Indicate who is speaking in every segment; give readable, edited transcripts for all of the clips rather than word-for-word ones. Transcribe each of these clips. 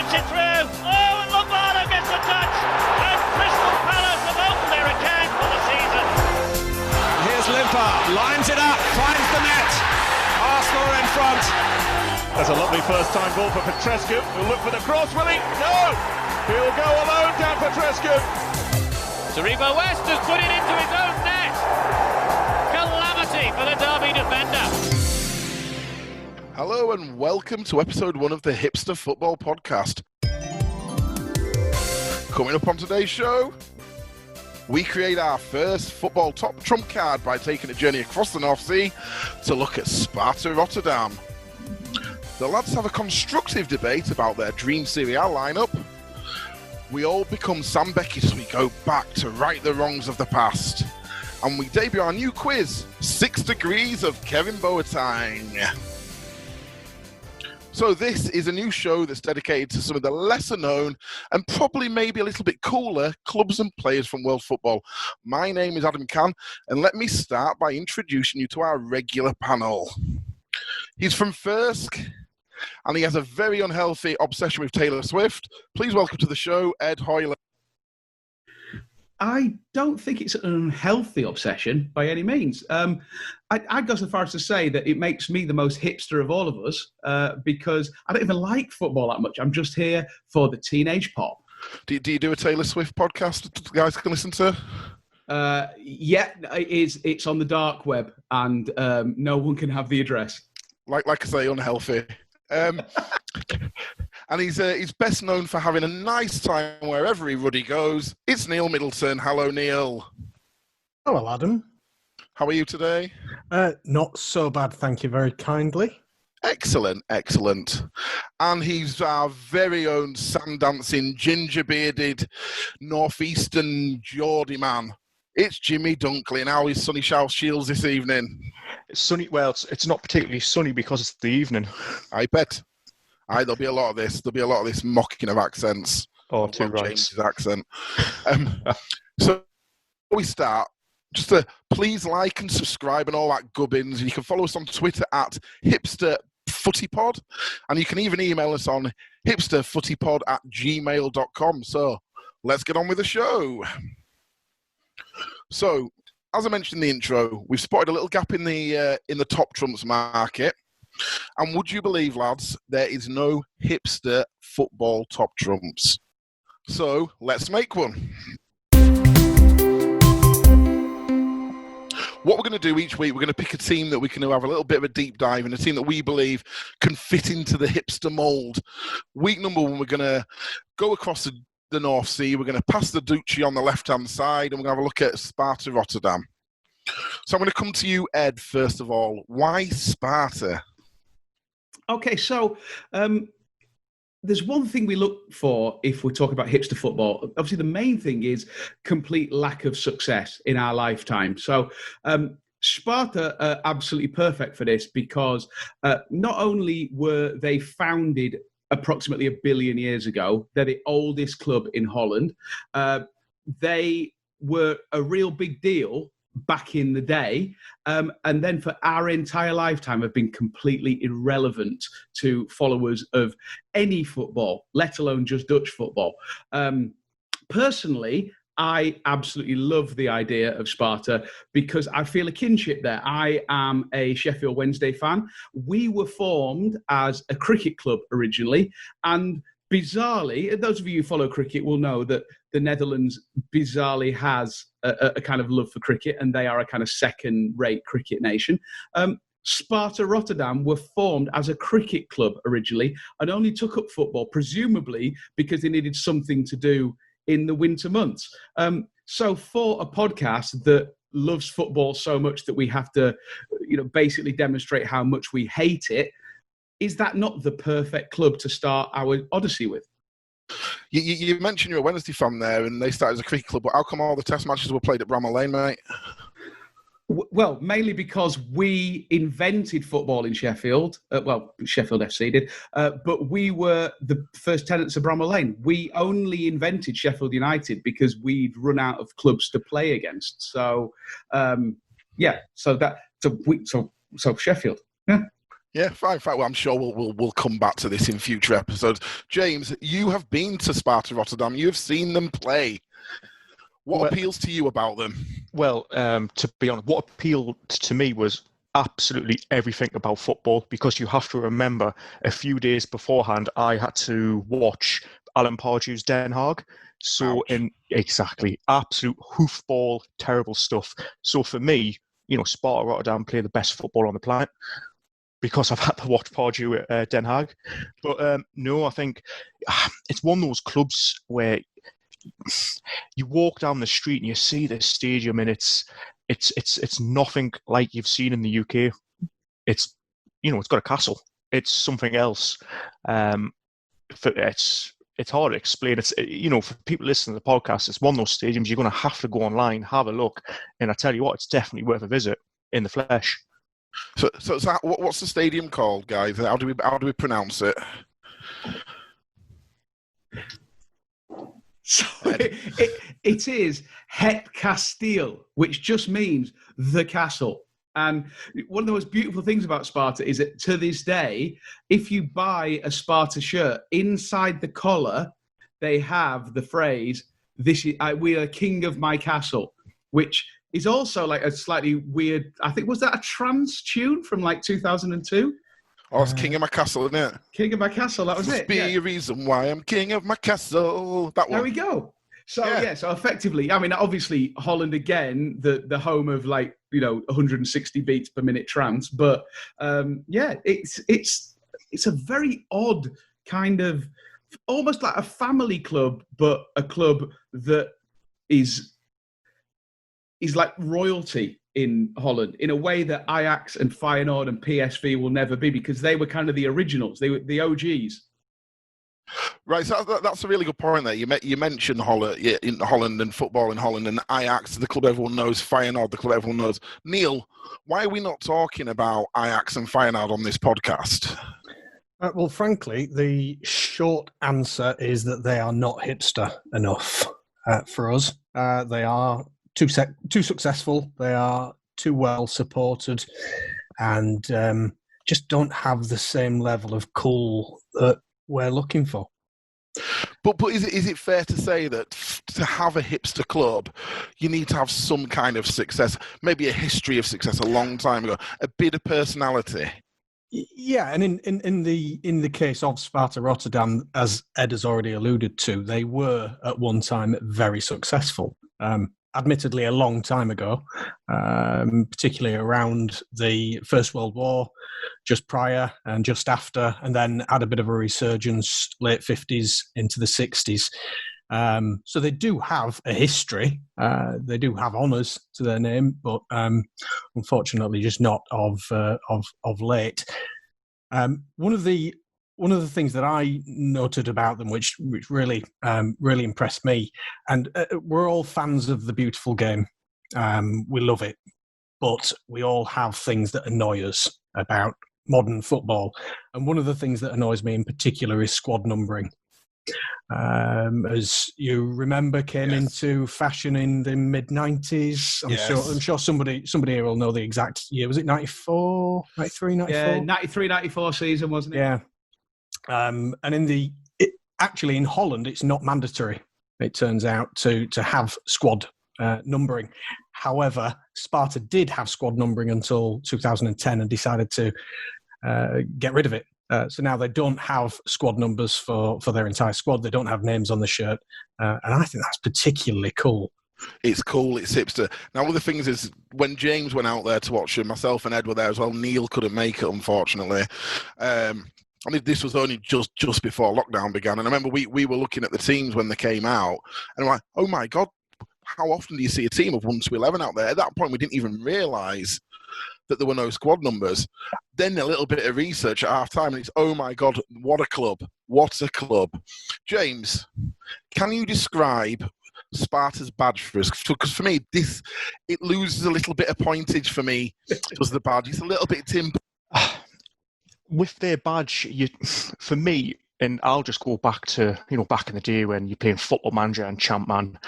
Speaker 1: puts it through. Oh, and Lombardo gets a touch. And Crystal Palace have opened their account for the season.
Speaker 2: Here's Limpar, lines it up, finds the net. Arsenal are in front.
Speaker 3: That's a lovely first-time ball for Petrescu. He'll look for the cross, will he? No! He'll go alone down Petrescu.
Speaker 1: Taribo West has put it into his own net. Calamity for the Derby defender.
Speaker 4: Hello and welcome to episode 1 of the Hipster Football Podcast. Coming up on today's show, we create our first football top trump card by taking a journey across the North Sea to look at Sparta Rotterdam. The lads have a constructive debate about their dream Serie A lineup. We all become Sam Beckett as we go back to right the wrongs of the past. And we debut our new quiz, 6 Degrees of Kevin Boateng. So this is a new show that's dedicated to some of the lesser known and probably maybe a little bit cooler clubs and players from world football. My name is Adam Can, and let me start by introducing you to our regular panel. He's from Thirsk, and he has a very unhealthy obsession with Taylor Swift. Please welcome to the show, Ed Hoyler.
Speaker 5: I don't think it's an unhealthy obsession by any means. I'd go so far as to say that it makes me the most hipster of all of us because I don't even like football that much. I'm just here for the teenage pop.
Speaker 4: Do you do a Taylor Swift podcast that the guys can listen to?
Speaker 5: Yeah, it's on the dark web, and no one can have the address.
Speaker 4: Like I say, unhealthy. And he's best known for having a nice time wherever he ruddy goes. It's Neil Middleton. Hello, Neil.
Speaker 6: Hello, Adam.
Speaker 4: How are you today?
Speaker 6: Not so bad, thank you very kindly.
Speaker 4: Excellent, excellent. And he's our very own sand-dancing, ginger-bearded, northeastern Geordie man. It's Jimmy Dunkley. And how is Sunny South Shields this evening?
Speaker 7: It's sunny. Well, it's not particularly sunny because it's the evening.
Speaker 4: I bet. There'll be a lot of this. There'll be a lot of this mocking of accents.
Speaker 7: Oh, too right.
Speaker 4: James's accent. So before we start, just to please like and subscribe and all that gubbins. You can follow us on Twitter at hipsterfootypod, and you can even email us on hipsterfootypod@gmail.com. So let's get on with the show. So, as I mentioned in the intro, we've spotted a little gap in the top trumps market. And would you believe, lads, there is no hipster football top trumps. So, let's make one. What we're going to do each week, we're going to pick a team that we can have a little bit of a deep dive in, a team that we believe can fit into the hipster mould. Week number 1, we're going to go across the North Sea. We're going to pass the Duchy on the left-hand side, and we're going to have a look at Sparta Rotterdam. So I'm going to come to you, Ed, first of all. Why Sparta?
Speaker 5: Okay, so there's one thing we look for if we talk about hipster football. Obviously, the main thing is complete lack of success in our lifetime. So Sparta are absolutely perfect for this because not only were they founded approximately 1 billion years ago, they're the oldest club in Holland. They were a real big deal back in the day, and then for our entire lifetime have been completely irrelevant to followers of any football, let alone just Dutch football. Personally, I absolutely love the idea of Sparta because I feel a kinship there. I am a Sheffield Wednesday fan. We were formed as a cricket club originally, and bizarrely, those of you who follow cricket will know that the Netherlands bizarrely has a kind of love for cricket, and they are a kind of second-rate cricket nation. Sparta Rotterdam were formed as a cricket club originally and only took up football, presumably because they needed something to do in the winter months. So for a podcast that loves football so much that we have to, basically demonstrate how much we hate it, is that not the perfect club to start our odyssey with?
Speaker 4: You mentioned you're a Wednesday fan there, and they started as a cricket club, but how come all the test matches were played at Bramall Lane, mate?
Speaker 5: Well, mainly because we invented football in Sheffield. Sheffield FC did, but we were the first tenants of Bramall Lane. We only invented Sheffield United because we'd run out of clubs to play against. So, so Sheffield. Yeah.
Speaker 4: Yeah, fine. Well, I'm sure we'll come back to this in future episodes. James, you have been to Sparta Rotterdam. You have seen them play. What appeals to you about them?
Speaker 7: Well, to be honest, what appealed to me was absolutely everything about football, because you have to remember a few days beforehand, I had to watch Alan Pardew's Den Haag. So, exactly, absolute hoofball, terrible stuff. So for me, Sparta Rotterdam play the best football on the planet, because I've had to watch Pardew at Den Haag. But no, I think it's one of those clubs where you walk down the street and you see this stadium, and it's nothing like you've seen in the UK. It's it's got a castle. It's something else. It's hard to explain. It's for people listening to the podcast, it's one of those stadiums you're going to have to go online, have a look, and I tell you what, it's definitely worth a visit in the flesh.
Speaker 4: So what's the stadium called, guys? How do we pronounce it?
Speaker 5: So it is Het Kasteel, which just means the castle. And one of the most beautiful things about Sparta is that to this day, if you buy a Sparta shirt, inside the collar, they have the phrase, "We are king of my castle," which is also like a slightly weird, I think, was that a trance tune from like 2002?
Speaker 4: Oh, it's King of My Castle, isn't it?
Speaker 5: King of My Castle, that was
Speaker 4: Must
Speaker 5: it.
Speaker 4: be a reason why I'm king of my castle. That one.
Speaker 5: There we go. So, so effectively, I mean, obviously, Holland, again, the home of 160 beats per minute trance. But, it's a very odd kind of, almost like a family club, but a club that is like royalty in Holland in a way that Ajax and Feyenoord and PSV will never be, because they were kind of the originals. They were the OGs.
Speaker 4: Right, so that's a really good point there. You mentioned Holland and football in Holland, and Ajax, the club everyone knows, Feyenoord, the club everyone knows. Neil, why are we not talking about Ajax and Feyenoord on this podcast?
Speaker 6: Well, frankly, the short answer is that they are not hipster enough for us. They are too successful. They are too well supported, and just don't have the same level of cool that we're looking for.
Speaker 4: But is it fair to say that to have a hipster club, you need to have some kind of success, maybe a history of success a long time ago, a bit of personality?
Speaker 6: Yeah, and in the case of Sparta Rotterdam, as Ed has already alluded to, they were at one time very successful. Admittedly, a long time ago, particularly around the First World War, just prior and just after, and then had a bit of a resurgence late 50s into the 60s. So they do have a history. They do have honours to their name, but unfortunately, just not of late. One of the things that I noted about them, which really impressed me, and we're all fans of the beautiful game. We love it, but we all have things that annoy us about modern football. And one of the things that annoys me in particular is squad numbering. As you remember, came into fashion in the mid-90s. I'm sure somebody here will know the exact year. Was it 94, 93, 94?
Speaker 5: Yeah, 93, 94 season, wasn't it?
Speaker 6: Yeah. And actually in Holland, it's not mandatory, it turns out, to have squad numbering. However, Sparta did have squad numbering until 2010 and decided to get rid of it. So now they don't have squad numbers for their entire squad. They don't have names on the shirt. And I think that's particularly cool.
Speaker 4: It's cool, it's hipster. Now, one of the things is, when James went out there to watch him, myself and Ed were there as well. Neil couldn't make it, unfortunately. I mean, this was only just before lockdown began. And I remember we were looking at the teams when they came out. And I'm like, oh my God, how often do you see a team of 1 to 11 out there? At that point, we didn't even realise that there were no squad numbers. Then a little bit of research at half time, and it's, oh my God, what a club. What a club. James, can you describe Sparta's badge for us? Because for me, it loses a little bit of pointage for me. Does the badge? It's a little bit timber.
Speaker 7: With their badge, for me, and I'll just go back to, back in the day when you're playing Football Manager and Champman,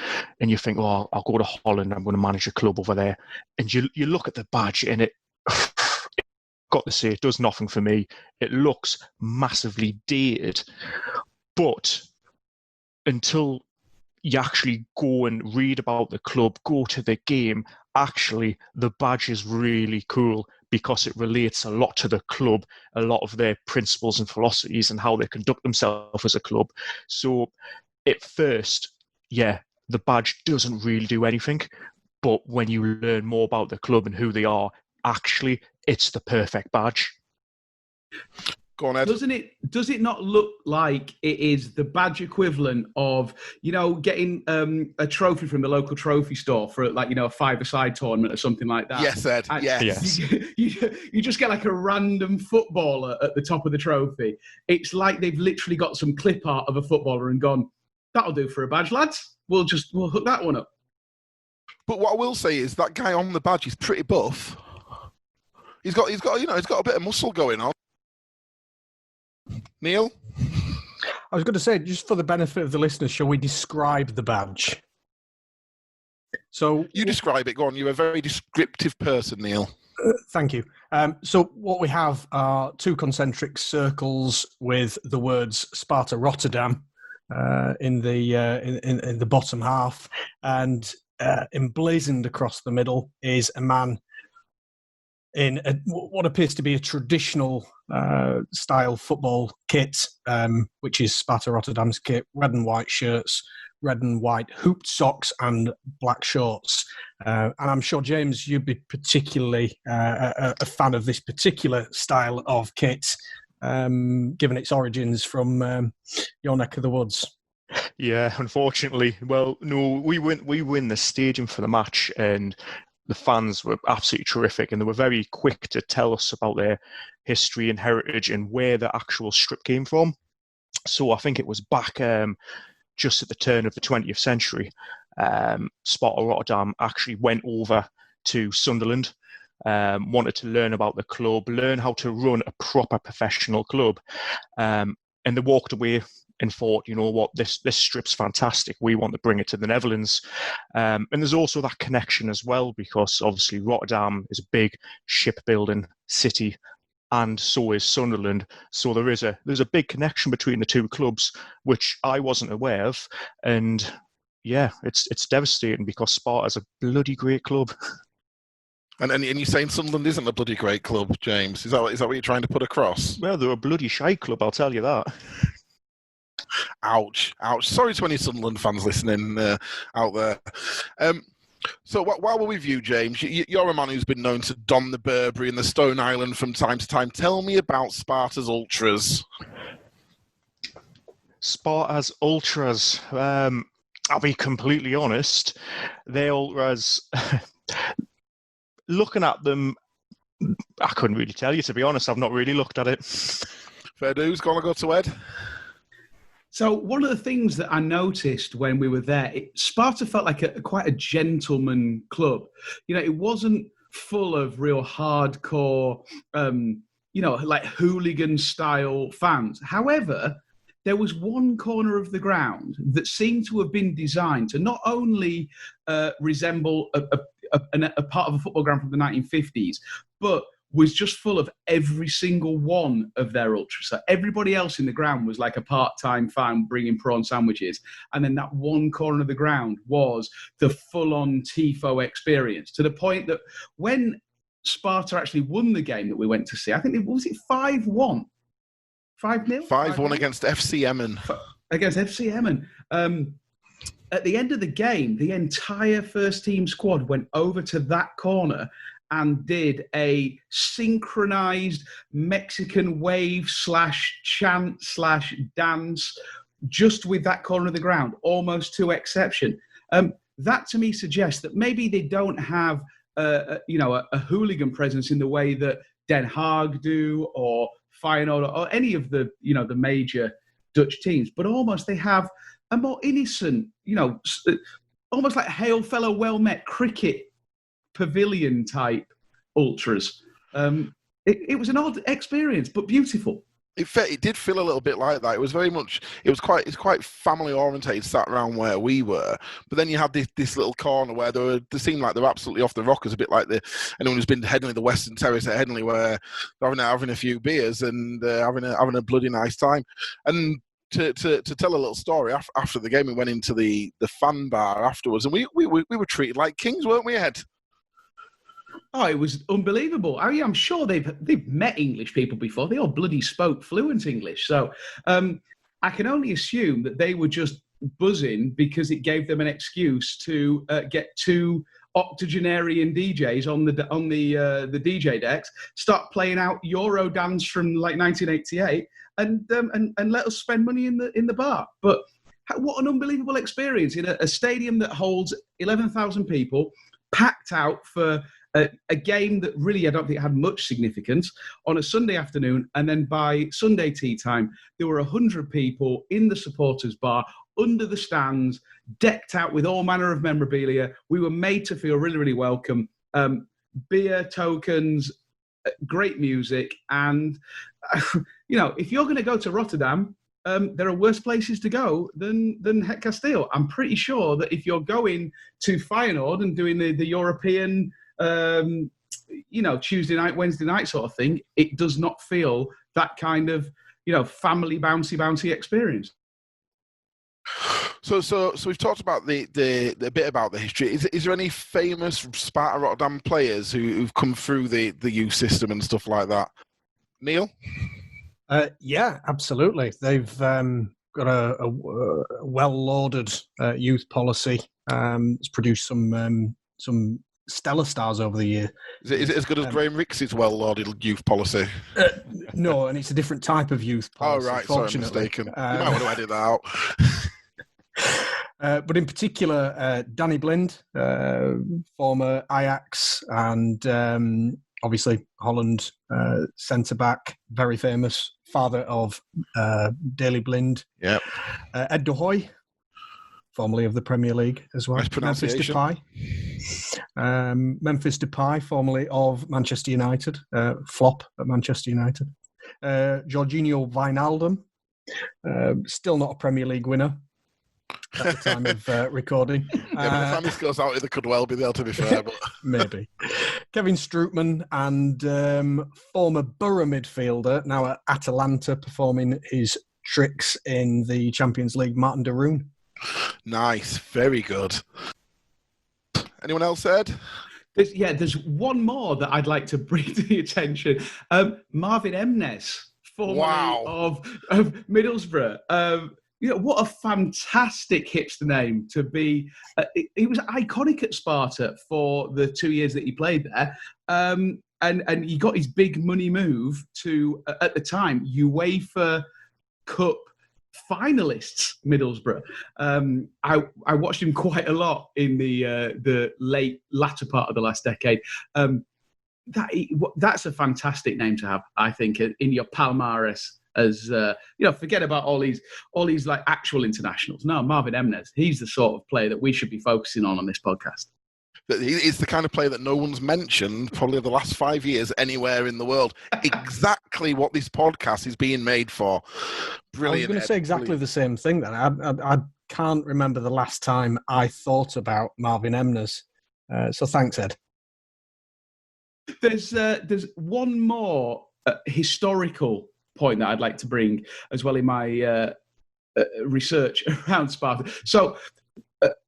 Speaker 7: and you think, oh, I'll go to Holland, I'm going to manage a club over there. And you look at the badge, and got to say, it does nothing for me. It looks massively dated. But until you actually go and read about the club, go to the game, actually the badge is really cool because it relates a lot to the club, a lot of their principles and philosophies and how they conduct themselves as a club. So at first, yeah, the badge doesn't really do anything. But when you learn more about the club and who they are, actually, it's the perfect badge.
Speaker 4: Go on, Ed.
Speaker 5: Does it not look like it is the badge equivalent of, getting a trophy from the local trophy store for a five-a-side tournament or something like that?
Speaker 4: Yes, Ed. Yes.
Speaker 5: You just get like a random footballer at the top of the trophy. It's like they've literally got some clip art of a footballer and gone, that'll do for a badge, lads. We'll hook that one up.
Speaker 4: But what I will say is that guy on the badge is pretty buff. He's got a bit of muscle going on. Neil?
Speaker 6: I was going to say, just for the benefit of the listeners, shall we describe the badge? So
Speaker 4: you describe it. Go on. You're a very descriptive person, Neil.
Speaker 6: Thank you. So what we have are two concentric circles with the words Sparta Rotterdam in the bottom half, and emblazoned across the middle is a man in what appears to be a traditional style football kit, which is Sparta Rotterdam's kit: red and white shirts, red and white hooped socks, and black shorts. And I'm sure, James, you'd be particularly a fan of this particular style of kit, given its origins from your neck of the woods.
Speaker 7: Yeah, unfortunately. Well, no, we win the stadium for the match, and the fans were absolutely terrific, and they were very quick to tell us about their history and heritage and where the actual strip came from. So I think it was back just at the turn of the 20th century. Sparta Rotterdam actually went over to Sunderland, wanted to learn about the club, learn how to run a proper professional club, and they walked away and thought, you know what, this strip's fantastic. We want to bring it to the Netherlands. And there's also that connection as well, because obviously Rotterdam is a big shipbuilding city, and so is Sunderland. So there's a big connection between the two clubs, which I wasn't aware of. And yeah, it's devastating because Sparta's a bloody great club.
Speaker 4: And you're saying Sunderland isn't a bloody great club, James? Is that what you're trying to put across?
Speaker 7: Well, they're a bloody shy club, I'll tell you that.
Speaker 4: Ouch. Sorry to any Sunderland fans listening out there. So while we're with you, James, you're a man who's been known to don the Burberry and the Stone Island from time to time. Tell me about Sparta's Ultras.
Speaker 7: Sparta's Ultras. I'll be completely honest. Their Ultras, looking at them, I couldn't really tell you, to be honest. I've not really looked at it.
Speaker 4: Fair dues. Gonna go to Ed.
Speaker 5: So one of the things that I noticed when we were there, Sparta felt like quite a gentleman club. It wasn't full of real hardcore, like hooligan-style fans. However, there was one corner of the ground that seemed to have been designed to not only resemble a part of a football ground from the 1950s, but was just full of every single one of their ultras. So everybody else in the ground was like a part-time fan bringing prawn sandwiches. And then that one corner of the ground was the full-on TIFO experience, to the point that when Sparta actually won the game that we went to see, I think was it 5-1? 5-0?
Speaker 4: 5-1 against FC Emmen.
Speaker 5: Against FC Emmen. At the end of the game, the entire first team squad went over to that corner and did a synchronized Mexican wave / chant / dance just with that corner of the ground, almost to exception. That to me suggests that maybe they don't have a hooligan presence in the way that Den Haag do, or Feyenoord, or any of the the major Dutch teams, but almost they have a more innocent, almost like hail fellow well met cricket pavilion type ultras. It was an odd experience, but beautiful.
Speaker 4: It did feel a little bit like that. It was very much. It's quite family orientated. Sat around where we were, but then you had this little corner where they seemed like they're absolutely off the rockers. A bit like anyone who's been to Headingley, the Western Terrace at Headingley, where they're having a few beers and having a bloody nice time. And to tell a little story, after the game, we went into the fan bar afterwards, and we were treated like kings, weren't we, Ed?
Speaker 5: Oh, it was unbelievable. I'm sure they've met English people before. They all bloody spoke fluent English. So I can only assume that they were just buzzing because it gave them an excuse to get two octogenarian DJs on the DJ decks, start playing out Euro dance from like 1988, and let us spend money in the bar. But what an unbelievable experience in a stadium that holds 11,000 people, packed out for a game that really I don't think had much significance on a Sunday afternoon. And then by Sunday tea time, there were 100 people in the supporters bar, under the stands, decked out with all manner of memorabilia. We were made to feel really, really welcome. Beer, tokens, great music. And, if you're going to go to Rotterdam, there are worse places to go than Het Kasteel. I'm pretty sure that if you're going to Feyenoord and doing the European Tuesday night, Wednesday night sort of thing, it does not feel that kind of, family bouncy experience.
Speaker 4: So we've talked about the bit about the history. Is there any famous Sparta Rotterdam players who've come through the youth system and stuff like that? Neil?
Speaker 6: Yeah, absolutely. They've got a well-lauded youth policy. It's produced some stellar stars over the year.
Speaker 4: Is it as good as Graham Rix's well-lauded youth policy?
Speaker 6: No, and it's a different type of youth policy.
Speaker 4: Oh, right. Sorry, I'm mistaken. You might want to edit that out.
Speaker 6: But in particular, Danny Blind, former Ajax and obviously Holland centre-back, very famous, father of Daley Blind.
Speaker 4: Yep.
Speaker 6: Ed de Hoy, formerly of the Premier League as well.
Speaker 4: Nice pronunciation.
Speaker 6: Memphis Depay, formerly of Manchester United, flop at Manchester United. Jorginho Wijnaldum, still not a Premier League winner at the time of recording.
Speaker 4: Yeah, but the fan this goes out, it could well be there, to be fair. But
Speaker 6: maybe. Kevin Strootman and former Borough midfielder, now at Atalanta, performing his tricks in the Champions League, Martin de Roon.
Speaker 5: Nice,
Speaker 4: very good. Anyone else, Ed?
Speaker 5: There's one more that I'd like to bring to the attention. Marvin Emnes, formerly of Middlesbrough. What a fantastic hipster name to be. He was iconic at Sparta for the 2 years that he played there. And he got his big money move to, at the time, UEFA Cup finalists, Middlesbrough. I watched him quite a lot in the latter part of the last decade. That's a fantastic name to have, I think, in your palmares. As forget about all these like actual internationals. No, Marvin Emnes, he's the sort of player that we should be focusing on this podcast.
Speaker 4: He's the kind of player that no one's mentioned probably the last 5 years anywhere in the world. Exactly what this podcast is being made for. Brilliant.
Speaker 6: I was going to say exactly the same thing then. I can't remember the last time I thought about Marvin Emnes. So thanks, Ed.
Speaker 5: There's one more historical point that I'd like to bring as well in my research around Sparta. So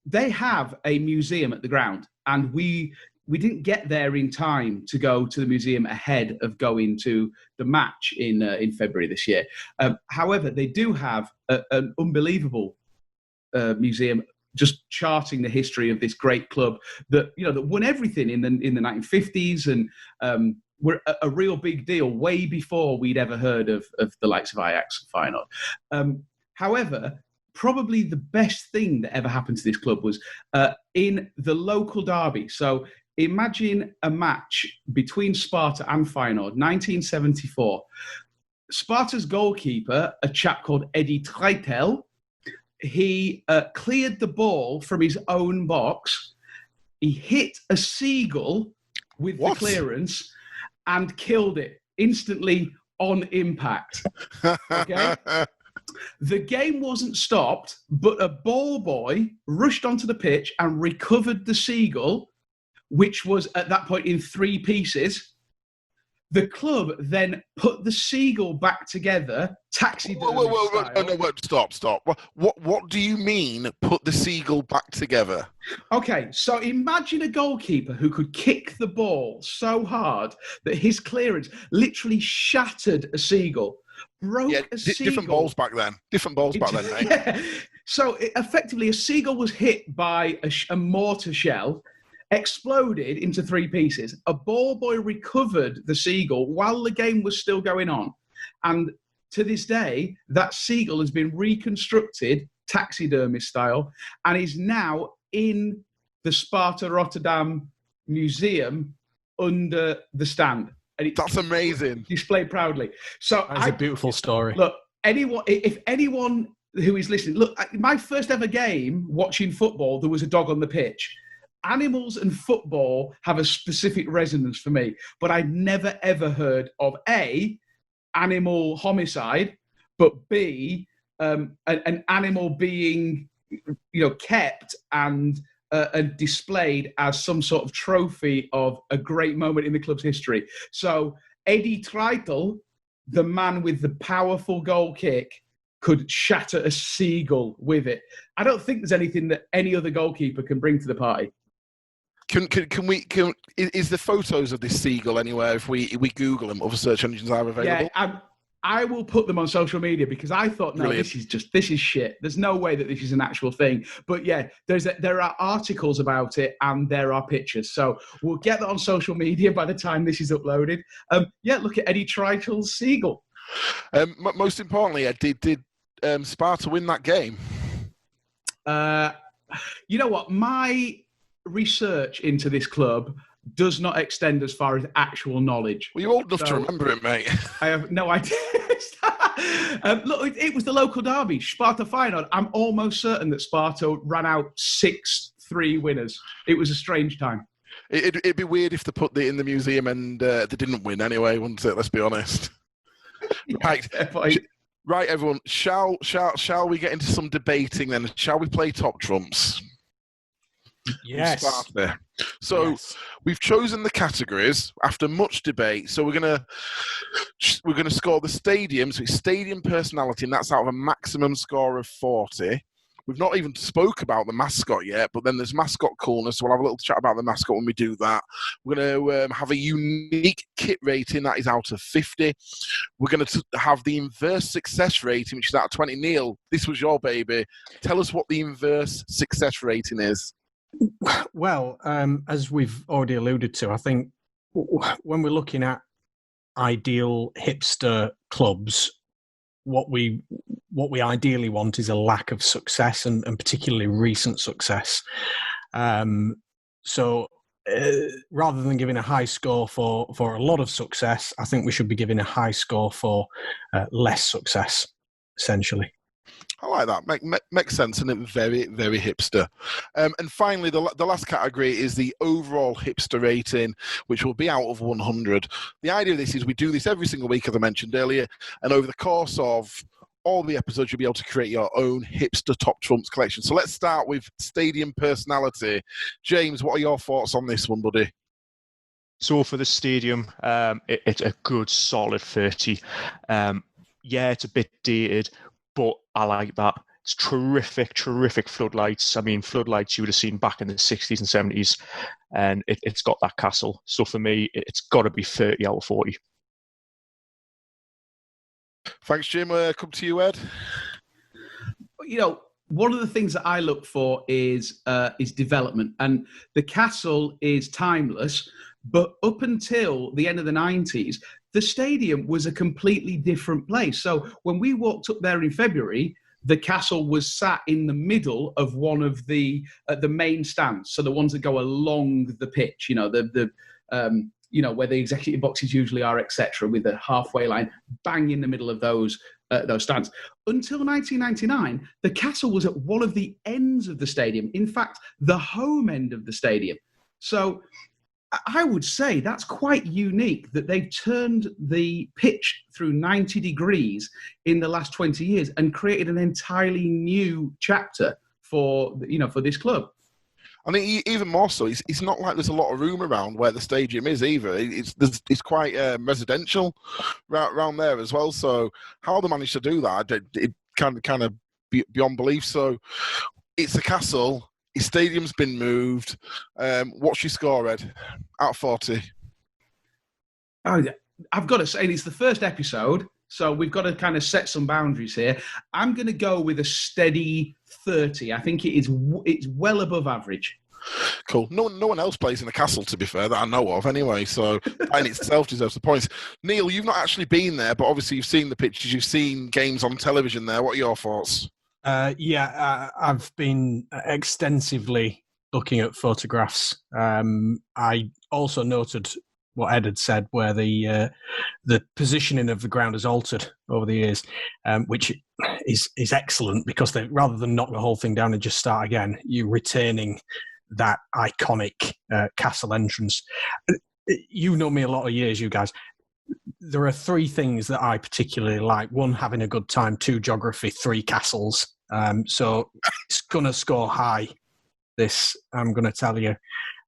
Speaker 5: they have a museum at the ground, and we didn't get there in time to go to the museum ahead of going to the match in February this year. However, they do have an unbelievable museum just charting the history of this great club that won everything in the 1950s and were a real big deal way before we'd ever heard of the likes of Ajax and Feyenoord. However, probably the best thing that ever happened to this club was in the local derby. So imagine a match between Sparta and Feyenoord, 1974. Sparta's goalkeeper, a chap called Eddie Treitel, he cleared the ball from his own box. He hit a Seagull with the clearance and killed it instantly on impact. Okay? The game wasn't stopped, but a ball boy rushed onto the pitch and recovered the Seagull, which was at that point in 3 pieces. The club then put the Seagull back together, taxidermy style.
Speaker 4: No, stop. What do you mean, put the Seagull back together?
Speaker 5: Okay, so imagine a goalkeeper who could kick the ball so hard that his clearance literally shattered a Seagull, broke a Seagull.
Speaker 4: Different balls back then, mate.
Speaker 5: Yeah. So effectively, a Seagull was hit by a mortar shell, exploded into 3 pieces. A ball boy recovered the Seagull while the game was still going on. And to this day, that Seagull has been reconstructed taxidermy style and is now in the Sparta Rotterdam Museum under the stand. And
Speaker 4: That's amazing.
Speaker 5: Displayed proudly. So
Speaker 6: that's a beautiful story.
Speaker 5: Look, if anyone who is listening, look, my first ever game watching football, there was a dog on the pitch. Animals and football have a specific resonance for me, but I'd never ever heard of A, animal homicide, but B, an animal being, kept and displayed as some sort of trophy of a great moment in the club's history. So Eddie Treitel, the man with the powerful goal kick, could shatter a Seagull with it. I don't think there's anything that any other goalkeeper can bring to the party.
Speaker 4: Is there photos of this Seagull anywhere? If we Google them, other search engines are available.
Speaker 5: Yeah, I will put them on social media because I thought, no,
Speaker 4: Brilliant.
Speaker 5: this is shit. There's no way that this is an actual thing. But yeah, there are articles about it and there are pictures. So we'll get that on social media by the time this is uploaded. Look at Eddie Treitel's Seagull.
Speaker 4: Most importantly, Ed, did Sparta win that game?
Speaker 5: You know what? My research into this club does not extend as far as actual knowledge.
Speaker 4: Well, you're old enough to remember it, mate.
Speaker 5: I have no idea. Look, it was the local derby, Sparta Feyenoord. I'm almost certain that Sparta ran out 6-3 winners. It was a strange time.
Speaker 4: It'd be weird if they put it in the museum and they didn't win anyway, wouldn't it? Let's be honest. Right, everyone. Shall we get into some debating then? Shall we play top trumps?
Speaker 6: Yes.
Speaker 4: We'll start there. So we've chosen the categories after much debate. So we're gonna score the stadium. So it's stadium personality, and that's out of a maximum score of 40. We've not even spoke about the mascot yet, but then there's mascot coolness. So we'll have a little chat about the mascot when we do that. We're going to have a unique kit rating that is out of 50. We're going to have the inverse success rating, which is out of 20. Neil, this was your baby. Tell us what the inverse success rating is.
Speaker 6: Well, as we've already alluded to, I think when we're looking at ideal hipster clubs, what we ideally want is a lack of success and particularly recent success. So rather than giving a high score for a lot of success, I think we should be giving a high score for less success, essentially.
Speaker 4: I like that. Makes sense, and it's very, very hipster. And finally, the last category is the overall hipster rating, which will be out of 100. The idea of this is we do this every single week, as I mentioned earlier, and over the course of all the episodes, you'll be able to create your own hipster top trumps collection. So let's start with stadium personality. James, what are your thoughts on this one, buddy?
Speaker 7: So for the stadium, it's a good solid 30. It's a bit dated, but I like that. It's terrific floodlights. I mean, floodlights you would have seen back in the 60s and 70s, and it's got that castle. So for me, it's got to be 30 out of 40.
Speaker 4: Thanks, Jim. Come to you, Ed.
Speaker 5: One of the things that I look for is development, and the castle is timeless. But up until the end of the 90s, the stadium was a completely different place. So when we walked up there in February, the castle was sat in the middle of one of the main stands. So the ones that go along the pitch, where the executive boxes usually are, etc., with a halfway line, bang in the middle of those stands. Until 1999, the castle was at one of the ends of the stadium. In fact, the home end of the stadium. So I would say that's quite unique that they've turned the pitch through 90 degrees in the last 20 years and created an entirely new chapter for this club.
Speaker 4: I mean, even more so, it's not like there's a lot of room around where the stadium is either. It's quite residential around there as well. So how they managed to do that, it kind of beyond belief. So it's a castle. His stadium's been moved. What's your score, Ed? Out of 40.
Speaker 5: Oh, I've got to say, it's the first episode, so we've got to kind of set some boundaries here. I'm going to go with a steady 30. I think it's well above average.
Speaker 4: Cool. No one else plays in the castle, to be fair, that I know of anywy, so that in itself deserves the points. Neil, you've not actually been there, but obviously you've seen the pictures, you've seen games on television there. What are your thoughts?
Speaker 6: I've been extensively looking at photographs. I also noted what Ed had said, where the positioning of the ground has altered over the years, which is excellent because rather than knock the whole thing down and just start again, you're retaining that iconic castle entrance. You know me a lot of years, you guys. There are three things that I particularly like. One, having a good time. Two, geography. Three, castles. So it's going to score high, this, I'm going to tell you.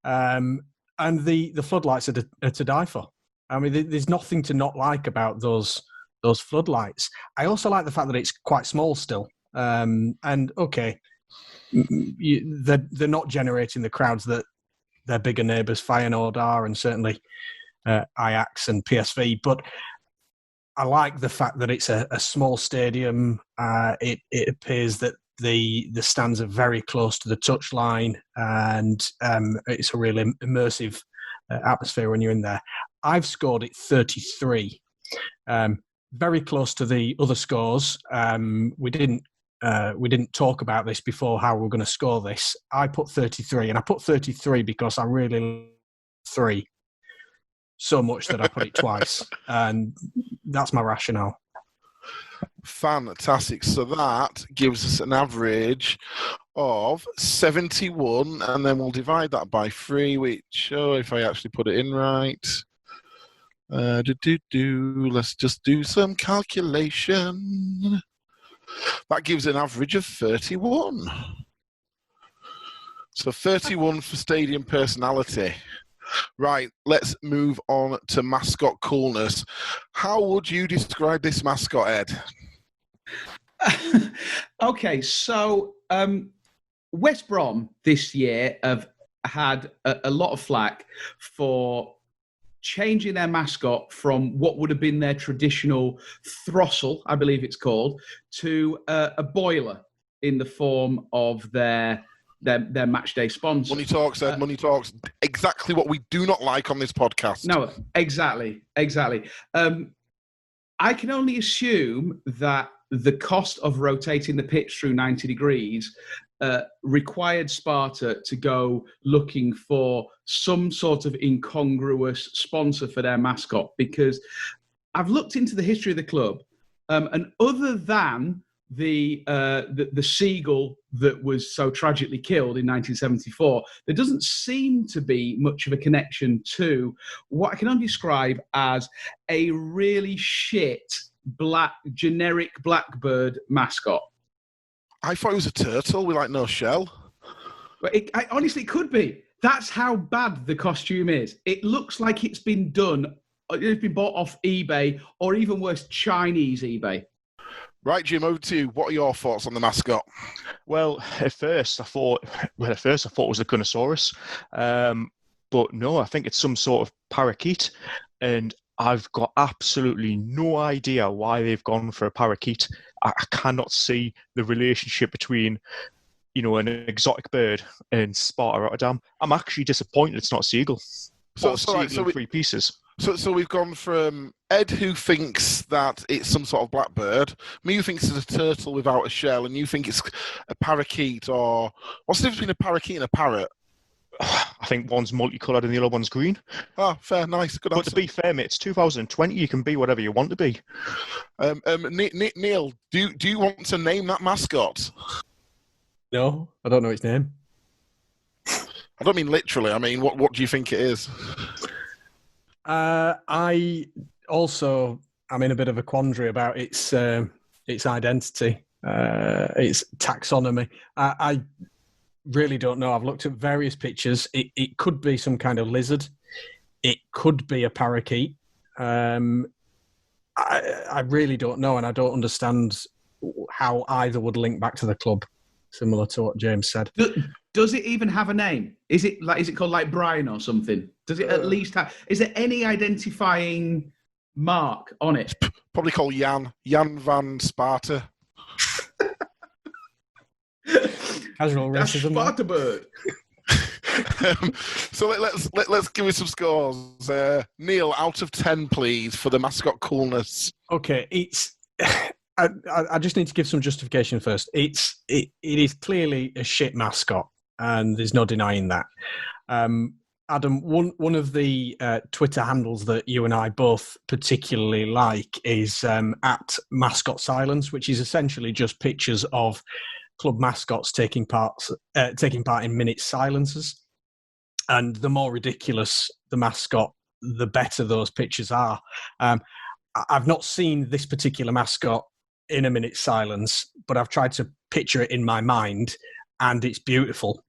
Speaker 6: And the floodlights are to die for. I mean, there's nothing to not like about those floodlights. I also like the fact that it's quite small still. And, okay, they're not generating the crowds that their bigger neighbours, Feyenoord, are, and certainly Ajax and PSV, but I like the fact that it's a small stadium. It appears that the stands are very close to the touchline, and it's a really immersive atmosphere when you're in there. I've scored it 33, very close to the other scores. We didn't talk about this before, how we're going to score this. I put 33, and I put 33 because I really like 3 so much that I put it twice, and that's my rationale.
Speaker 4: Fantastic. So that gives us an average of 71, and then we'll divide that by 3, which, if I actually put it in right, let's just do some calculation. That gives an average of 31. So 31 for stadium personality. Right, let's move on to mascot coolness. How would you describe this mascot, Ed?
Speaker 5: Okay, so West Brom this year have had a lot of flack for changing their mascot from what would have been their traditional throstle, I believe it's called, to a boiler in the form of their match day sponsor.
Speaker 4: Money talks, Ed. Money talks. Exactly what we do not like on this podcast.
Speaker 5: No, exactly. I can only assume that the cost of rotating the pitch through 90 degrees required Sparta to go looking for some sort of incongruous sponsor for their mascot, because I've looked into the history of the club, and other than the Seagull that was so tragically killed in 1974, there doesn't seem to be much of a connection to what I can only describe as a really shit generic blackbird mascot.
Speaker 4: I thought it was a turtle with no shell.
Speaker 5: But I honestly could be. That's how bad the costume is. It looks like it's been done. It's been bought off eBay, or even worse, Chinese eBay.
Speaker 4: Right, Jim, over to you. What are your thoughts on the mascot?
Speaker 7: Well, at first I thought it was a Gunnosaurus, but no, I think it's some sort of parakeet, and I've got absolutely no idea why they've gone for a parakeet. I cannot see the relationship between, an exotic bird and Sparta Rotterdam. I'm actually disappointed it's not Seagull. So Seagull in 3 pieces.
Speaker 4: So we've gone from Ed, who thinks that it's some sort of blackbird, me, who thinks it's a turtle without a shell, and you think it's a parakeet, or what's the difference between a parakeet and a parrot?
Speaker 7: I think one's multicoloured and the other one's green.
Speaker 4: Oh, fair, nice, good answer.
Speaker 7: But to be fair, mate, it's 2020. You can be whatever you want to be.
Speaker 4: Neil, do you want to name that mascot?
Speaker 6: No, I don't know its name.
Speaker 4: I don't mean literally. I mean, what do you think it is?
Speaker 6: I also am in a bit of a quandary about its identity, its taxonomy. I really don't know. I've looked at various pictures. It could be some kind of lizard. It could be a parakeet. I really don't know, and I don't understand how either would link back to the club, similar to what James said.
Speaker 5: Does it even have a name? Is it called like Brian or something? Does it at least have? Is there any identifying mark on it?
Speaker 4: Probably called Jan van Sparta.
Speaker 6: Casual racism.
Speaker 5: Sparta bird.
Speaker 4: So let's give it some scores. Neil, out of 10, please, for the mascot coolness.
Speaker 6: Okay, it's. I just need to give some justification first. It is clearly a shit mascot, and there's no denying that. Adam, one of the Twitter handles that you and I both particularly like is at Mascot Silence, which is essentially just pictures of club mascots taking part in minute silences. And the more ridiculous the mascot, the better those pictures are. I've not seen this particular mascot in a minute's silence, but I've tried to picture it in my mind, and it's beautiful.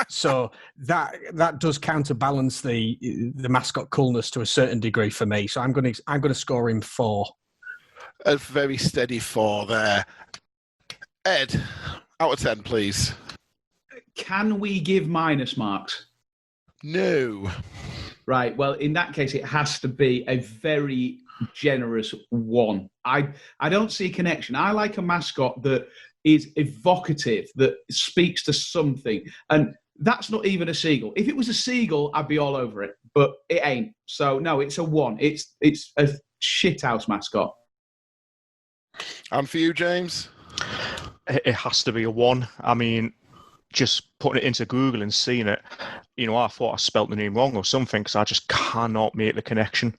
Speaker 6: So that does counterbalance the mascot coolness to a certain degree for me. So I'm going to score him 4.
Speaker 4: A very steady 4 there. Ed, out of 10, please.
Speaker 5: Can we give minus marks?
Speaker 4: No.
Speaker 5: Right. Well, in that case, it has to be a very generous 1. I don't see a connection. I like a mascot that is evocative, that speaks to something, and that's not even a seagull. If it was a seagull, I'd be all over it, but it ain't. So no, it's a 1. It's a shithouse mascot.
Speaker 4: And for you, James?
Speaker 7: It has to be a 1. I mean, just putting it into Google and seeing it, I thought I spelt the name wrong or something, because I just cannot make the connection.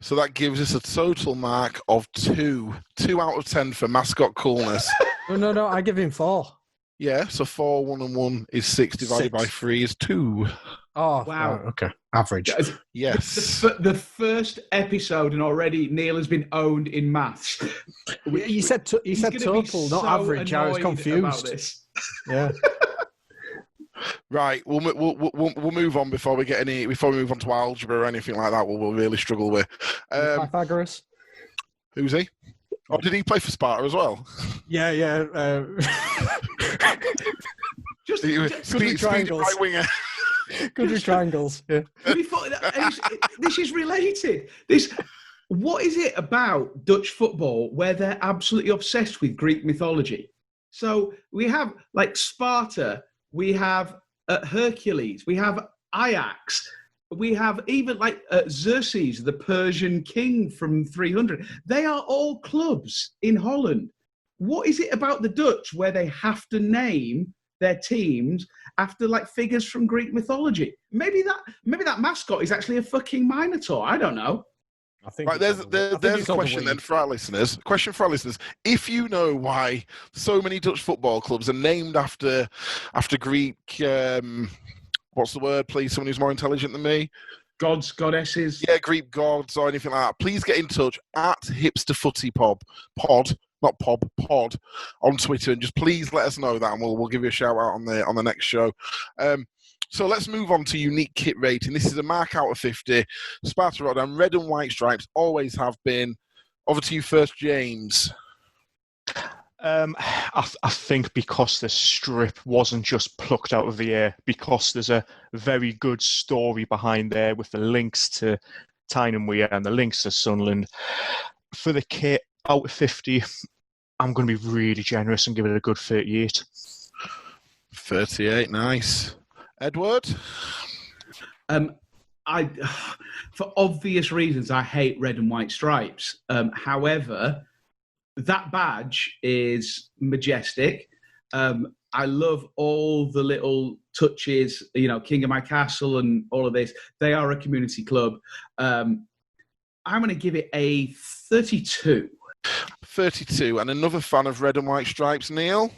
Speaker 4: So that gives us a total mark of 2. 2 out of 10 for mascot coolness.
Speaker 6: No, I give him 4.
Speaker 4: Yeah, so 4, 1 and 1 is 6 divided by 3 is 2.
Speaker 6: Oh,
Speaker 5: wow.
Speaker 6: Okay. Average.
Speaker 4: Yes.
Speaker 5: The first episode, and already Neil has been owned in maths.
Speaker 6: You said total, not average. I was confused. Yeah.
Speaker 4: Right, we'll move on before we move on to algebra or anything like that. We'll really struggle with.
Speaker 6: Pythagoras.
Speaker 4: Who's he? Oh, did he play for Sparta as well?
Speaker 6: Yeah.
Speaker 5: Just
Speaker 6: Speedy triangles.
Speaker 4: Right winger.
Speaker 6: Good with triangles. Yeah.
Speaker 5: This is related. What is it about Dutch football where they're absolutely obsessed with Greek mythology? So we have like Sparta. We have Hercules, we have Ajax, we have even like Xerxes, the Persian king from 300. They are all clubs in Holland. What is it about the Dutch where they have to name their teams after like figures from Greek mythology? Maybe that mascot is actually a fucking minotaur. I don't know.
Speaker 4: I think right, there's a question then for our listeners. Question for our listeners: if you know why so many Dutch football clubs are named after Greek, what's the word, please? Someone who's more intelligent than me.
Speaker 5: Gods, goddesses.
Speaker 4: Yeah, Greek gods or anything like that. Please get in touch at Hipster Footy Pod, on Twitter, and just please let us know that, and we'll give you a shout out on the next show. So let's move on to unique kit rating. This is a mark out of 50. Sparta Rotterdam, red and white stripes, always have been. Over to you first, James.
Speaker 7: I think because the strip wasn't just plucked out of the air, because there's a very good story behind there with the links to Tyne and Weir and the links to Sunderland. For the kit, out of 50, I'm going to be really generous and give it a good 38.
Speaker 4: 38, nice. Edward?
Speaker 5: For obvious reasons, I hate red and white stripes. However, that badge is majestic. I love all the little touches, King of My Castle and all of this. They are a community club. I'm going to give it a 32.
Speaker 4: 32. And another fan of red and white stripes, Neil?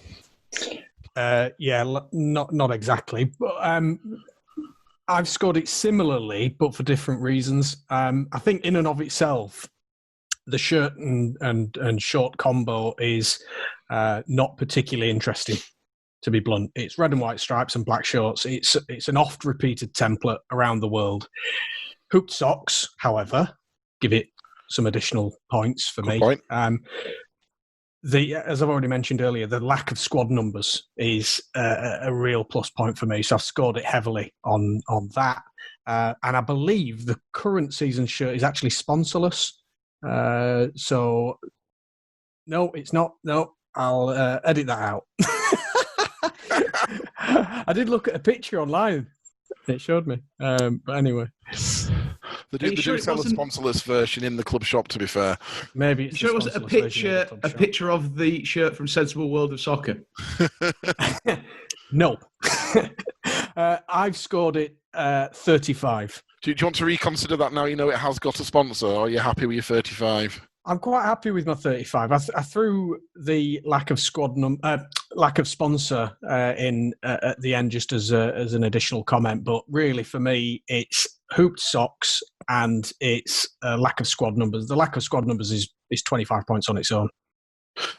Speaker 6: Not exactly. But I've scored it similarly, but for different reasons. I think in and of itself, the shirt and short combo is not particularly interesting, to be blunt. It's red and white stripes and black shorts. It's an oft repeated template around the world. Hooped socks, however, give it some additional points for me.
Speaker 4: Point.
Speaker 6: As I've already mentioned earlier, the lack of squad numbers is a real plus point for me. So I've scored it heavily on that. And I believe the current season shirt is actually sponsorless. So no, it's not. No, I'll edit that out. I did look at a picture online. It showed me. But anyway.
Speaker 4: They do sell a sponsorless version in the club shop, to be fair.
Speaker 6: Maybe it's
Speaker 5: it was a picture of the shirt from Sensible World of Soccer.
Speaker 6: No. I've scored it 35.
Speaker 4: Do you want to reconsider that now you know it has got a sponsor, or are you happy with your 35?
Speaker 6: I'm quite happy with my 35. I threw the lack of lack of sponsor in at the end just as an additional comment, but really for me it's hooped socks and it's lack of squad numbers. The lack of squad numbers is 25 points on its own.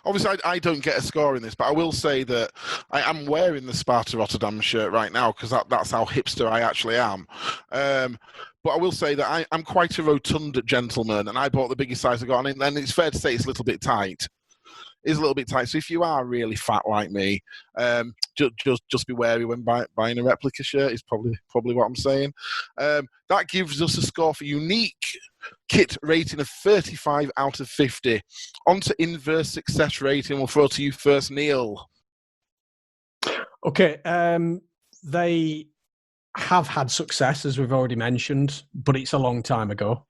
Speaker 4: Obviously, I don't get a score in this, but I will say that I am wearing the Sparta Rotterdam shirt right now because that's how hipster I actually am. But I will say that I'm quite a rotund gentleman, and I bought the biggest size I got, and it's fair to say it's a little bit tight. It's a little bit tight. So if you are really fat like me, just be wary when buying a replica shirt. Is probably what I'm saying. That gives us a score for unique kit rating of 35 out of 50. On to inverse success rating. We'll throw to you first, Neil.
Speaker 6: Okay. They have had success, as we've already mentioned, but it's a long time ago.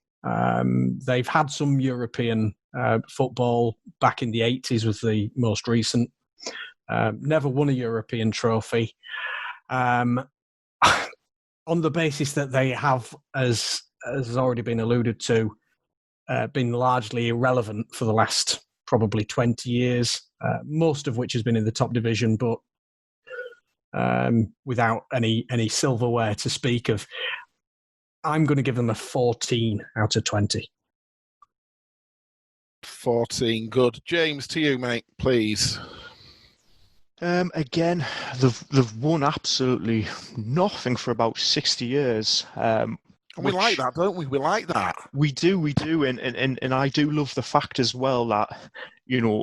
Speaker 6: They've had some European football back in the 80s was the most recent. Never won a European trophy. On the basis that they have, as has already been alluded to, been largely irrelevant for the last probably 20 years, most of which has been in the top division, but without any silverware to speak of. I'm going to give them a 14 out of 20.
Speaker 4: 14, good. James, to you, mate, please.
Speaker 7: Again, they've won absolutely nothing for about 60 years.
Speaker 4: And we like that, don't we? We like that.
Speaker 7: We do, and I do love the fact as well that they've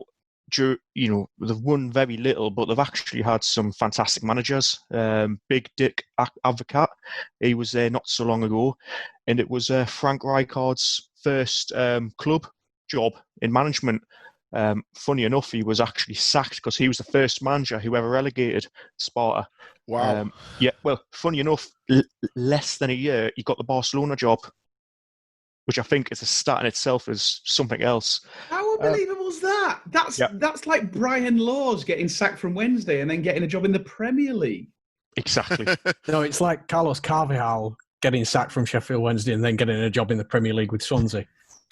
Speaker 7: won very little, but they've actually had some fantastic managers. Big Dick Advocat, he was there not so long ago, and it was Frank Rijkaard's first club job in management. Funny enough, he was actually sacked because he was the first manager who ever relegated Sparta.
Speaker 4: Wow.
Speaker 7: Funny enough, less than a year, he got the Barcelona job, which I think is a stat in itself is something else.
Speaker 5: How unbelievable is that? That's like Brian Laws getting sacked from Wednesday and then getting a job in the Premier League.
Speaker 7: Exactly.
Speaker 6: No, it's like Carlos Carvajal getting sacked from Sheffield Wednesday and then getting a job in the Premier League with Swansea.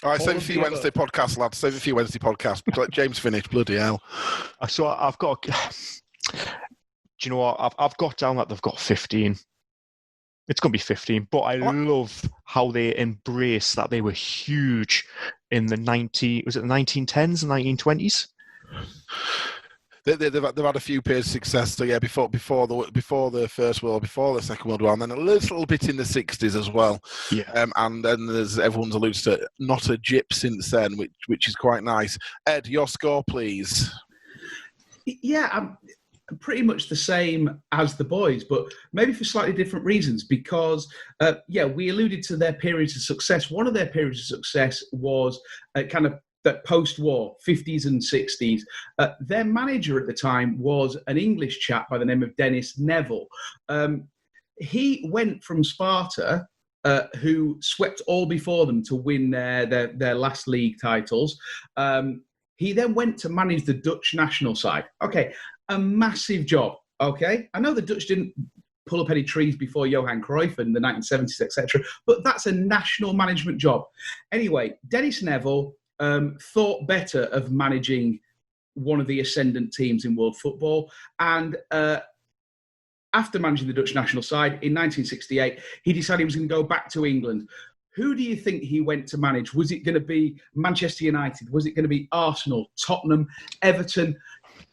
Speaker 4: All right, save a few Wednesday podcasts, lads. Save a few Wednesday podcasts. Let James finish. Bloody hell.
Speaker 7: So I've got... Do you know what? I've got down that they've got 15. It's going to be 15, but I love how they embrace that they were huge in the 1910s and 1920s.
Speaker 4: They've had a few periods of success. So yeah, before the First World, before the Second World War, and then a little bit in the 60s as well.
Speaker 7: Yeah.
Speaker 4: And then there's everyone's alluded to not a jip since then, which is quite nice. Ed, your score, please.
Speaker 5: Yeah, I'm pretty much the same as the boys, but maybe for slightly different reasons. Because we alluded to their periods of success. One of their periods of success was kind of that post-war, 50s and 60s. Their manager at the time was an English chap by the name of Dennis Neville. He went from Sparta, who swept all before them to win their last league titles. He then went to manage the Dutch national side. Okay, a massive job, okay? I know the Dutch didn't pull up any trees before Johan Cruyff in the 1970s, etc., but that's a national management job. Anyway, Dennis Neville thought better of managing one of the ascendant teams in world football. And after managing the Dutch national side in 1968, he decided he was going to go back to England. Who do you think he went to manage? Was it going to be Manchester United? Was it going to be Arsenal, Tottenham, Everton?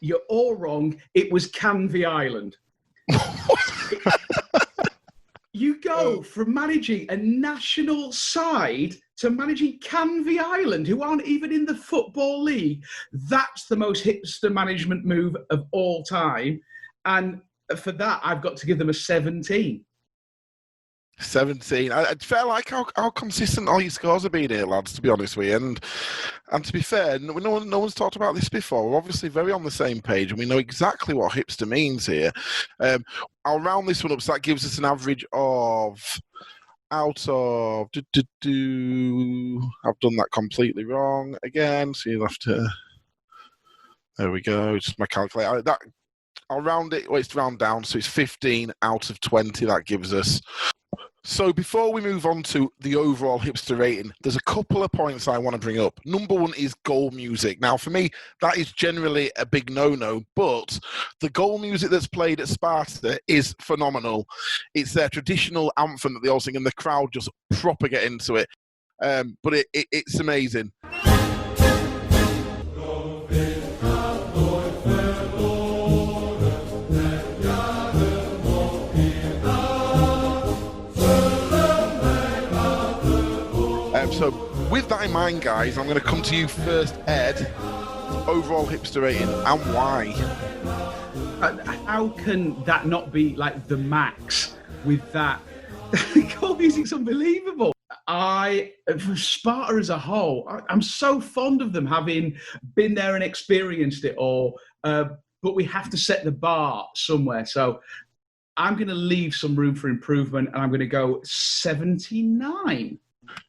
Speaker 5: You're all wrong. It was Canvey Island. You go from managing a national side to managing Canvey Island, who aren't even in the Football League. That's the most hipster management move of all time. And for that, I've got to give them a 17.
Speaker 4: 17. I felt like how consistent all your scores have been here, lads, to be honest with you. And to be fair, no one's talked about this before. We're obviously very on the same page, and we know exactly what hipster means here. I'll round this one up, so that gives us an average of out of... I've done that completely wrong again, so you'll have to... There we go, just my calculator. I'll round it, well, it's round down, so it's 15 out of 20 that gives us. So before we move on to the overall hipster rating, there's a couple of points I want to bring up. Number one is goal music. Now, for me, that is generally a big no-no, but the goal music that's played at Sparta is phenomenal. It's their traditional anthem that they all sing, and the crowd just proper get into it. But it's amazing. So with that in mind, guys, I'm going to come to you first, Ed. Overall hipster rating and why?
Speaker 5: How can that not be like the max with that? Goal music's unbelievable. For Sparta as a whole, I'm so fond of them, having been there and experienced it all. But we have to set the bar somewhere. So I'm going to leave some room for improvement, and I'm going to go 79.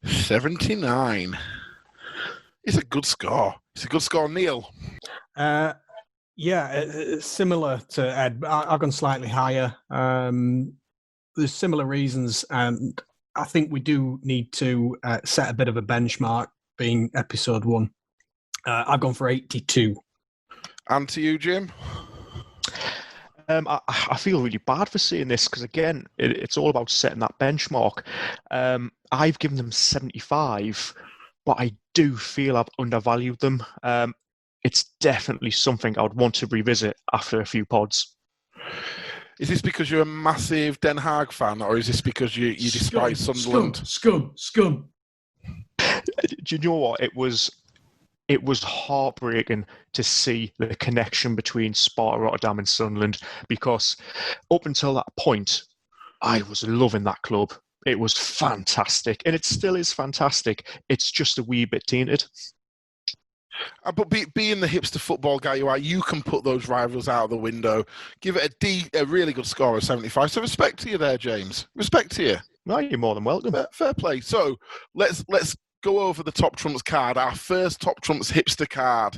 Speaker 4: 79. It's a good score. It's a good score, Neil.
Speaker 6: Similar to Ed. I've gone slightly higher. There's similar reasons, and I think we do need to set a bit of a benchmark, being episode 1. I've gone for 82.
Speaker 4: And to you, Jim?
Speaker 7: I feel really bad for saying this because, again, it's all about setting that benchmark. I've given them 75, but I do feel I've undervalued them. It's definitely something I would want to revisit after a few pods.
Speaker 4: Is this because you're a massive Den Haag fan, or is this because you despise Sunderland?
Speaker 5: Scum.
Speaker 7: Do you know what? It was heartbreaking to see the connection between Sparta Rotterdam and Sunderland, because up until that point, I was loving that club. It was fantastic, and it still is fantastic. It's just a wee bit tainted.
Speaker 4: But being the hipster football guy you are, you can put those rivals out of the window. Give it a really good score of 75. So respect to you there, James. Respect to you.
Speaker 7: No, you're more than welcome.
Speaker 4: Fair play. So let's go over the Top Trumps card. Our first Top Trumps hipster card.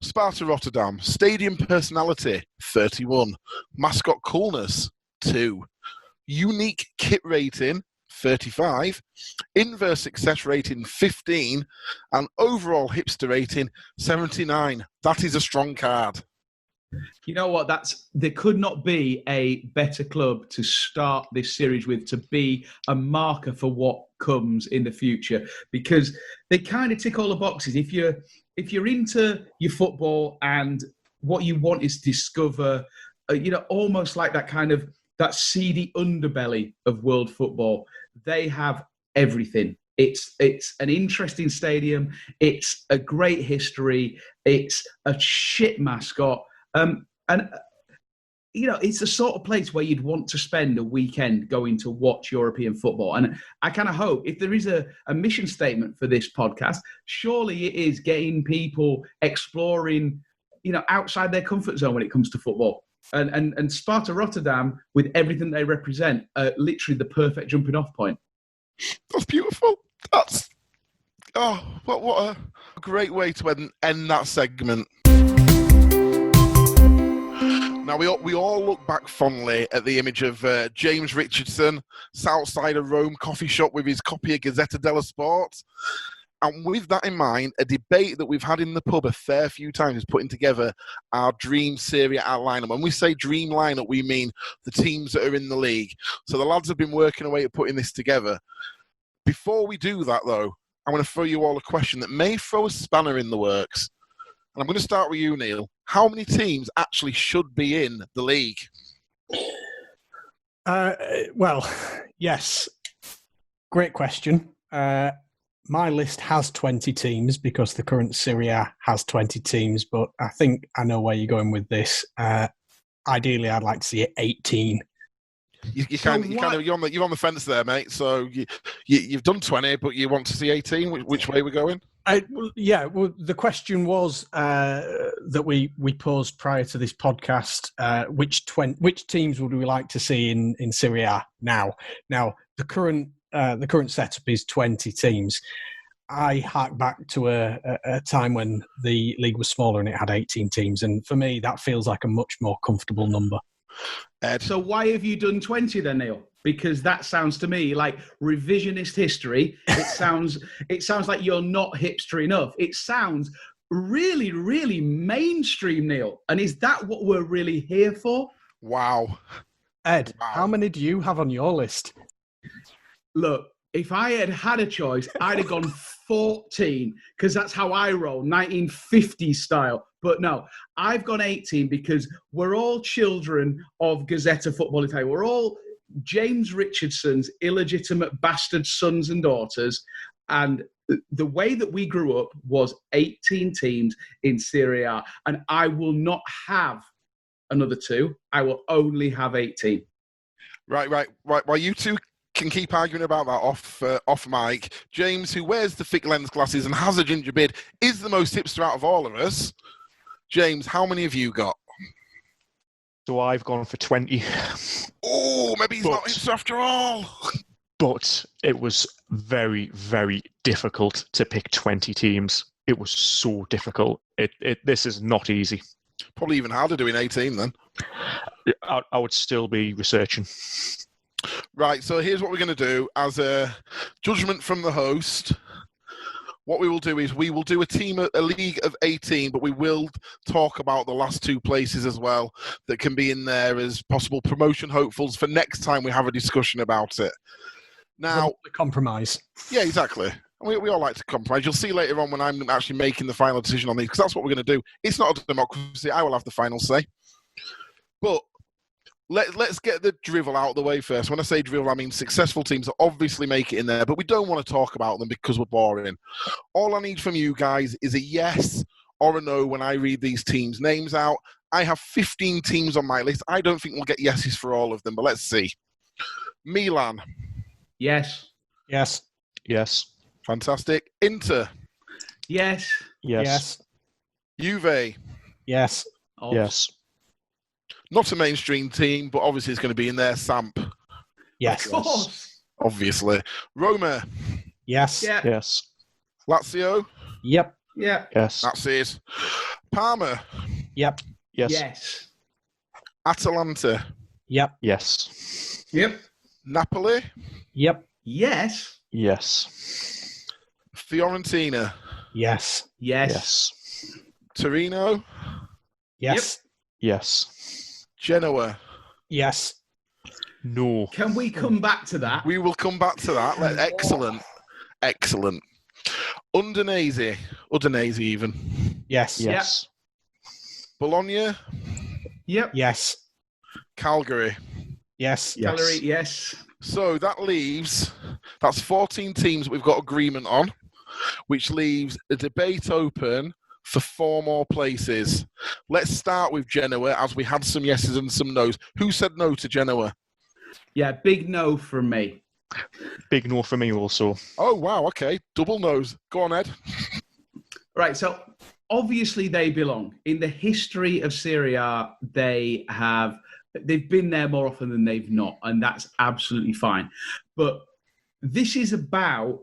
Speaker 4: Sparta Rotterdam. Stadium personality, 31. Mascot coolness, 2. Unique kit rating, 35. Inverse success rating, 15. And overall hipster rating, 79. That is a strong card.
Speaker 5: You know what? There could not be a better club to start this series with, to be a marker for what comes in the future, because they kind of tick all the boxes. If you're into your football and what you want is to discover, almost like that seedy underbelly of world football, they have everything. It's an interesting stadium. It's a great history. It's a shit mascot. It's the sort of place where you'd want to spend a weekend going to watch European football. And I kind of hope, if there is a mission statement for this podcast, surely it is getting people exploring, outside their comfort zone when it comes to football. And Sparta Rotterdam, with everything they represent, are literally the perfect jumping off point.
Speaker 4: That's beautiful. What a great way to end that segment. Now, we all look back fondly at the image of James Richardson, outside a Rome coffee shop with his copy of Gazzetta dello Sport. And with that in mind, a debate that we've had in the pub a fair few times is putting together our dream Serie A lineup. When we say dream lineup, we mean the teams that are in the league. So the lads have been working away at putting this together. Before we do that, though, I'm going to throw you all a question that may throw a spanner in the works. And I'm going to start with you, Neil. How many teams actually should be in the league?
Speaker 6: Well, yes. Great question. My list has 20 teams because the current Serie A has 20 teams, but I think I know where you're going with this. Ideally, I'd like to see it 18.
Speaker 4: You're on the fence there, mate. So you've done 20, but you want to see 18. Which way we're going?
Speaker 6: The question was that we posed prior to this podcast. Which teams would we like to see in Serie A now? Now the current setup is 20 teams. I hark back to a time when the league was smaller and it had 18 teams, and for me that feels like a much more comfortable number.
Speaker 4: Ed.
Speaker 5: So why have you done 20 then, Neil? Because that sounds to me like revisionist history. It sounds like you're not hipster enough. It sounds really, really mainstream, Neil. And is that what we're really here for?
Speaker 4: Wow.
Speaker 6: Ed, How many do you have on your list?
Speaker 5: Look, if I had a choice, I'd have gone 14 because that's how I roll, 1950s style. But no, I've gone 18 because we're all children of Gazzetta Football Italia. We're all James Richardson's illegitimate bastard sons and daughters. And the way that we grew up was 18 teams in Serie A. And I will not have another two. I will only have 18.
Speaker 4: Right. Well, you two can keep arguing about that off mic. James, who wears the thick lens glasses and has a ginger beard, is the most hipster out of all of us. James, how many have you got?
Speaker 7: So I've gone for 20.
Speaker 4: Oh, maybe he's not hipster after all.
Speaker 7: But it was very, very difficult to pick 20 teams. It was so difficult. This is not easy.
Speaker 4: Probably even harder doing 18 then.
Speaker 7: I would still be researching.
Speaker 4: Right, so here's what we're going to do. As a judgment from the host, what we will do is we will do a league of 18, but we will talk about the last two places as well that can be in there as possible promotion hopefuls for next time we have a discussion about it. Now,
Speaker 6: compromise.
Speaker 4: Yeah, exactly. We all like to compromise. You'll see later on when I'm actually making the final decision on these, because that's what we're going to do. It's not a democracy. I will have the final say. But let's get the drivel out of the way first. When I say drivel, I mean successful teams that obviously make it in there, but we don't want to talk about them because we're boring. All I need from you guys is a yes or a no when I read these teams' names out. I have 15 teams on my list. I don't think we'll get yeses for all of them, but let's see. Milan.
Speaker 5: Yes.
Speaker 6: Yes.
Speaker 7: Yes.
Speaker 4: Fantastic. Inter.
Speaker 5: Yes.
Speaker 7: Yes.
Speaker 4: Juve.
Speaker 6: Yes.
Speaker 5: Oh.
Speaker 7: Yes.
Speaker 4: Not a mainstream team, but obviously it's going to be in there. Samp.
Speaker 6: Yes.
Speaker 5: Of course.
Speaker 4: Obviously. Roma.
Speaker 6: Yes.
Speaker 5: Yeah.
Speaker 7: Yes.
Speaker 4: Lazio.
Speaker 6: Yep.
Speaker 5: Yeah.
Speaker 7: Yes.
Speaker 4: That's it. Parma.
Speaker 6: Yep.
Speaker 7: Yes.
Speaker 5: Yes.
Speaker 4: Atalanta.
Speaker 6: Yep.
Speaker 7: Yes.
Speaker 5: Yep.
Speaker 4: Napoli.
Speaker 6: Yep.
Speaker 5: Yes.
Speaker 7: Yes.
Speaker 4: Fiorentina.
Speaker 6: Yes.
Speaker 5: Yes.
Speaker 7: Yes.
Speaker 4: Torino.
Speaker 6: Yes.
Speaker 7: Yes.
Speaker 4: Genoa.
Speaker 6: Yes.
Speaker 7: No.
Speaker 5: Can we come back to that?
Speaker 4: We will come back to that. Excellent. Excellent. Udinese even.
Speaker 6: Yes.
Speaker 7: Yes.
Speaker 4: Bologna.
Speaker 5: Yep.
Speaker 6: Yes.
Speaker 4: Calgary.
Speaker 6: Yes.
Speaker 7: Yes.
Speaker 5: Gallery, yes.
Speaker 4: So that's 14 teams that we've got agreement on, which leaves a debate open for 4 more places. Let's start with Genoa, as we had some yeses and some no's. Who said no to Genoa?
Speaker 5: Yeah, big no from me.
Speaker 7: Big no for me also.
Speaker 4: Oh, wow, okay. Double no's. Go on, Ed.
Speaker 5: Right, so obviously they belong. In the history of Serie A, they've been there more often than they've not, and that's absolutely fine. But this is about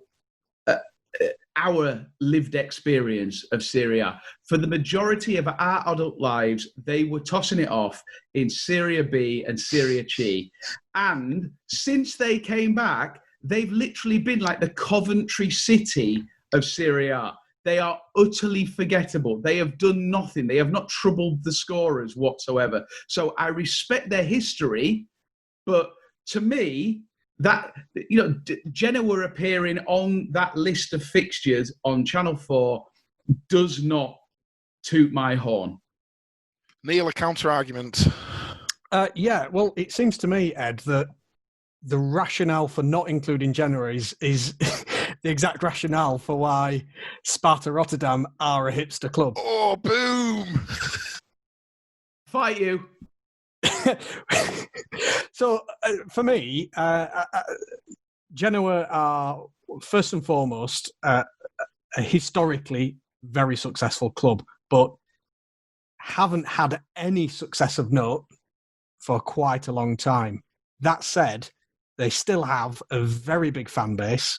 Speaker 5: our lived experience of Serie A. For the majority of our adult lives, they were tossing it off in Serie B and Serie C. And since they came back, they've literally been like the Coventry City of Serie A. They are utterly forgettable. They have done nothing. They have not troubled the scorers whatsoever. So I respect their history, but to me, that, Genoa appearing on that list of fixtures on Channel 4 does not toot my horn.
Speaker 4: Neil, a counter-argument.
Speaker 6: Yeah, well, it seems to me, Ed, that the rationale for not including Genoa is the exact rationale for why Sparta Rotterdam are a hipster club.
Speaker 4: Oh, boom!
Speaker 5: Fight you.
Speaker 6: So, for me, Genoa are, first and foremost, a historically very successful club, but haven't had any success of note for quite a long time. That said, they still have a very big fan base.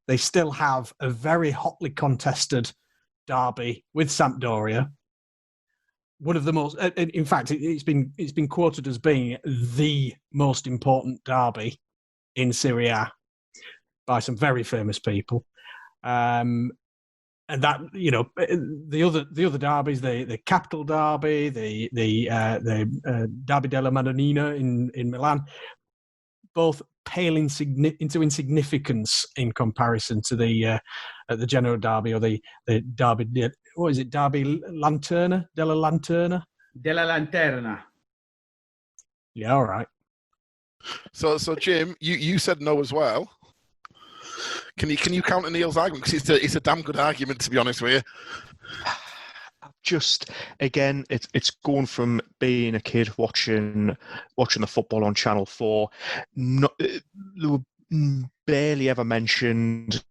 Speaker 6: They still have a very hotly contested derby with Sampdoria. One of the most, in fact, it's been quoted as being the most important derby in Serie A by some very famous people. And that, the other derbies, the Capital Derby, the Derby della Madonnina in Milan, both pale into insignificance in comparison to the Genoa Derby, or the Derby. What is it? Derby Lanterna? Della Lanterna?
Speaker 5: Della Lanterna.
Speaker 6: Yeah, all right.
Speaker 4: So Jim, you said no as well. Can you counter Neil's argument? Because it's a damn good argument, to be honest with you.
Speaker 7: Just again, it's gone from being a kid watching the football on Channel 4. They were barely ever mentioned.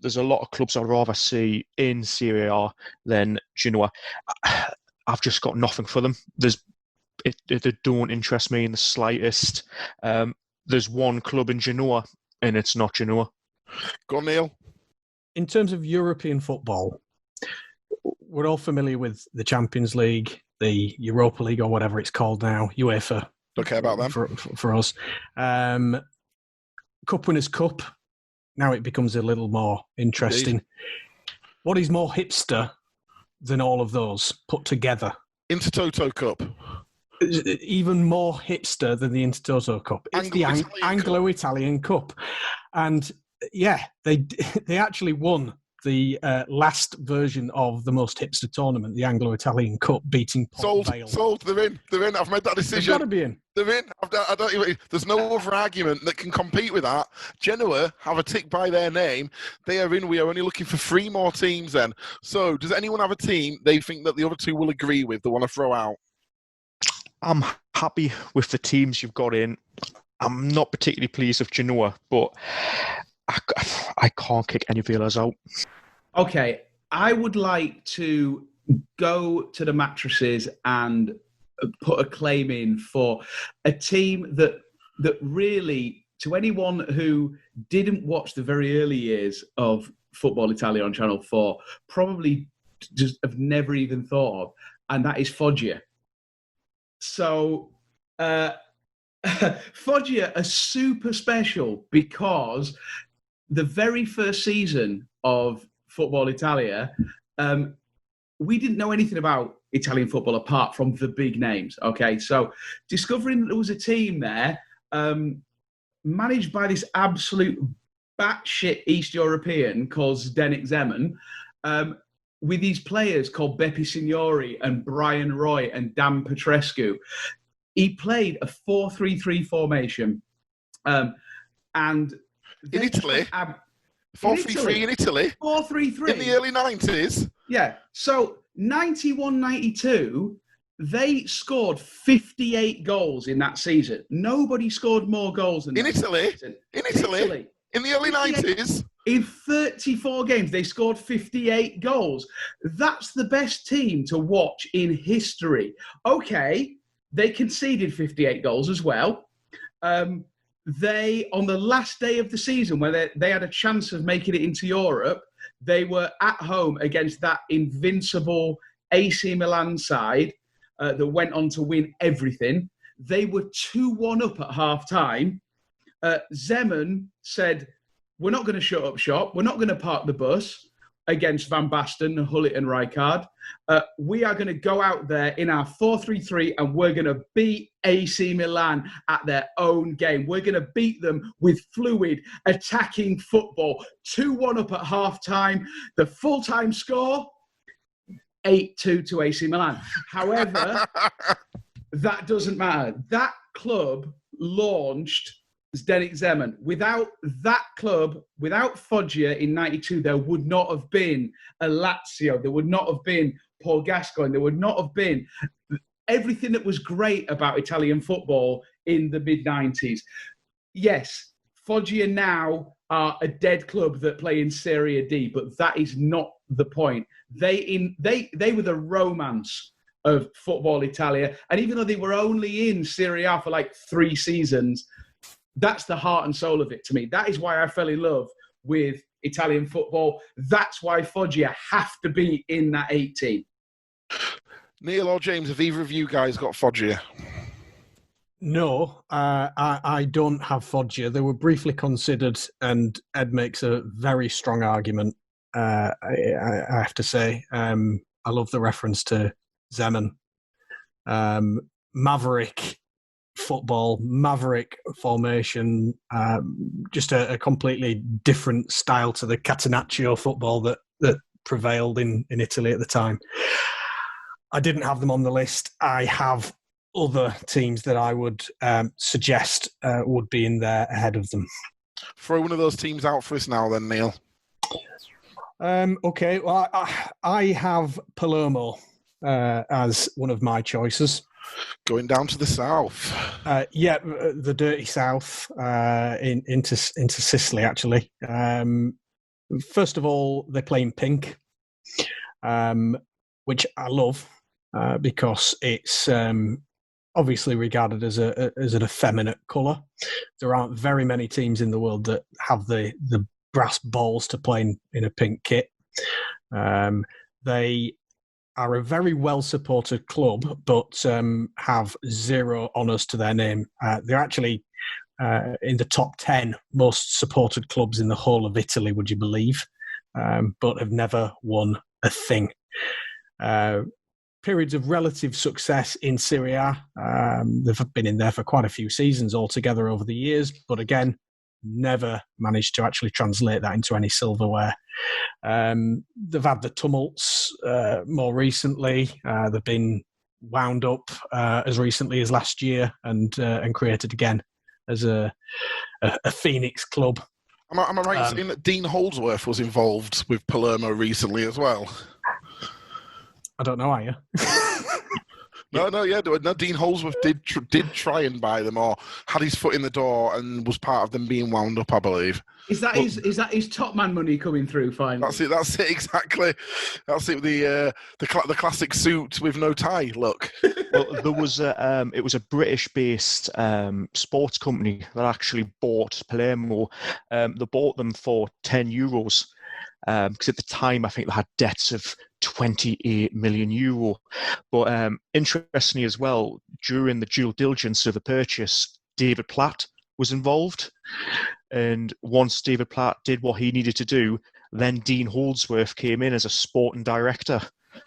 Speaker 7: There's a lot of clubs I'd rather see in Serie A than Genoa. I've just got nothing for them. They don't interest me in the slightest. There's one club in Genoa, and it's not Genoa.
Speaker 4: Go on, Neil.
Speaker 6: In terms of European football, we're all familiar with the Champions League, the Europa League, or whatever it's called now, UEFA.
Speaker 4: Don't care about them.
Speaker 6: For us. Cup Winners' Cup. Now it becomes a little more interesting.
Speaker 4: Indeed.
Speaker 6: What is more hipster than all of those put together?
Speaker 4: Intertoto Cup.
Speaker 6: Even more hipster than the Intertoto Cup. It's the Anglo-Italian Cup. And yeah, they actually won the last version of the most hipster tournament, the Anglo-Italian Cup, beating Port Vale.
Speaker 4: Sold. They're in. I've made that decision.
Speaker 6: They've got to be in.
Speaker 4: They're in. There's no other argument that can compete with that. Genoa have a tick by their name. They are in. We are only looking for 3 more teams then. So does anyone have a team they think that the other 2 will agree with, they want to throw out?
Speaker 7: I'm happy with the teams you've got in. I'm not particularly pleased with Genoa, but I can't kick any of the others out.
Speaker 5: Okay, I would like to go to the mattresses and put a claim in for a team that really, to anyone who didn't watch the very early years of Football Italia on Channel 4, probably just have never even thought of, and that is Foggia. So, Foggia are super special because the very first season of Football Italia, we didn't know anything about Italian football apart from the big names. Okay, so discovering that there was a team there managed by this absolute batshit East European called Zdenek Zeman, with these players called Beppe Signori and Brian Roy and Dan Petrescu. He played a 4-3-3 formation, and
Speaker 4: in Italy. 4-3-3 in Italy?
Speaker 5: 4-3-3.
Speaker 4: In the early 90s?
Speaker 5: Yeah. So, 91-92, they scored 58 goals in that season. Nobody scored more goals than
Speaker 4: in
Speaker 5: that.
Speaker 4: Italy?
Speaker 5: Season.
Speaker 4: In Italy? In the early 90s?
Speaker 5: In 34 games, they scored 58 goals. That's the best team to watch in history. Okay, they conceded 58 goals as well. They, on the last day of the season, where they had a chance of making it into Europe, they were at home against that invincible AC Milan side that went on to win everything. They were 2-1 up at half-time. Zeman said, we're not going to shut up shop. We're not going to park the bus against Van Basten, Hullet and Rijkaard. We are going to go out there in our 4-3-3 and we're going to beat AC Milan at their own game. We're going to beat them with fluid, attacking football. 2-1 up at half-time. The full-time score, 8-2 to AC Milan. However, that doesn't matter. That club launched Zdeněk Zeman. Without that club, without Foggia in 92, there would not have been a Lazio. There would not have been Paul Gascoigne. There would not have been everything that was great about Italian football in the mid-90s. Yes, Foggia now are a dead club that play in Serie D, but that is not the point. They were the romance of Football Italia. And even though they were only in Serie A for like 3 seasons, that's the heart and soul of it to me. That is why I fell in love with Italian football. That's why Foggia have to be in that 18.
Speaker 4: Neil or James, have either of you guys got Foggia?
Speaker 6: No, I don't have Foggia. They were briefly considered, and Ed makes a very strong argument. I have to say, I love the reference to Zeman. Maverick football, maverick formation, just a completely different style to the Catenaccio football that prevailed in Italy at the time. I didn't have them on the list. I have other teams that I would suggest would be in there ahead of them.
Speaker 4: Throw one of those teams out for us now then, Neil.
Speaker 6: Okay, well, I have Palermo as one of my choices.
Speaker 4: Going down to the south.
Speaker 6: The dirty south, into Sicily, actually. First of all, they play in pink, which I love because it's obviously regarded as an effeminate colour. There aren't very many teams in the world that have the brass balls to play in a pink kit. They are a very well-supported club, but have 0 honours to their name. They're actually in the top 10 most supported clubs in the whole of Italy, would you believe, but have never won a thing. Periods of relative success in Serie A. They've been in there for quite a few seasons altogether over the years, but again, never managed to actually translate that into any silverware. They've had the tumults more recently. They've been wound up as recently as last year and created again as a Phoenix club.
Speaker 4: Am I right in saying that Dean Holdsworth was involved with Palermo recently as well?
Speaker 6: I don't know, are you?
Speaker 4: No, Dean Holdsworth did try and buy them, or had his foot in the door and was part of them being wound up, I believe.
Speaker 5: Is that his top man money coming through finally?
Speaker 4: That's it exactly. That's it. The classic suit with no tie look.
Speaker 7: Well, there was it was a British-based sports company that actually bought Palermo. They bought them for €10 because at the time I think they had debts of €28 million. But interestingly as well, during the due diligence of the purchase, David Platt was involved. And once David Platt did what he needed to do, then Dean Holdsworth came in as a sporting director.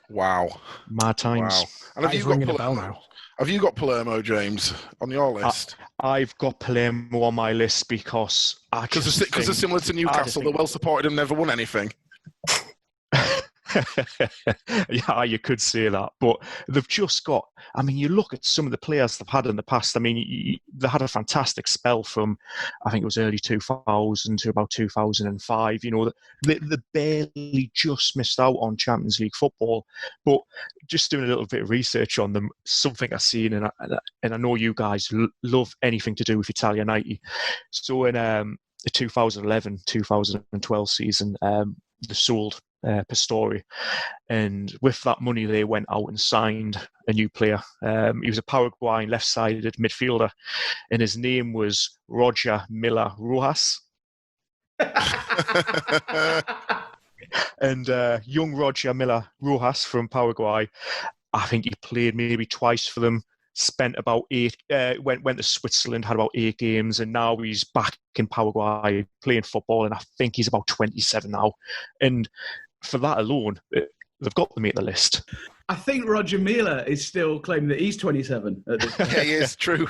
Speaker 4: Wow.
Speaker 7: Mad times.
Speaker 4: Wow. And
Speaker 6: That is ringing a bell now.
Speaker 4: Have you got Palermo, James, on your list?
Speaker 7: I've got Palermo on my list because
Speaker 4: they're similar to Newcastle. They're well supported and never won anything.
Speaker 7: Yeah, you could say that, but they've just got. I mean, you look at some of the players they've had in the past. I mean, they had a fantastic spell from, I think it was early 2000 to about 2005. You know, they barely just missed out on Champions League football. But just doing a little bit of research on them, something I've seen, and I know you guys love anything to do with Italianity. So in the 2011-2012 season, they sold Pastore, and with that money they went out and signed a new player. He was a Paraguayan left-sided midfielder, and his name was Roger Miller Rojas. And young Roger Miller Rojas from Paraguay, I think he played maybe twice for them, spent about 8, went to Switzerland, had about 8 games, and now he's back in Paraguay playing football, and I think he's about 27 now. And for that alone, they've got to make the list.
Speaker 5: I think Roger Mila is still claiming that he's 27 at this point.
Speaker 4: Yeah, he is. True.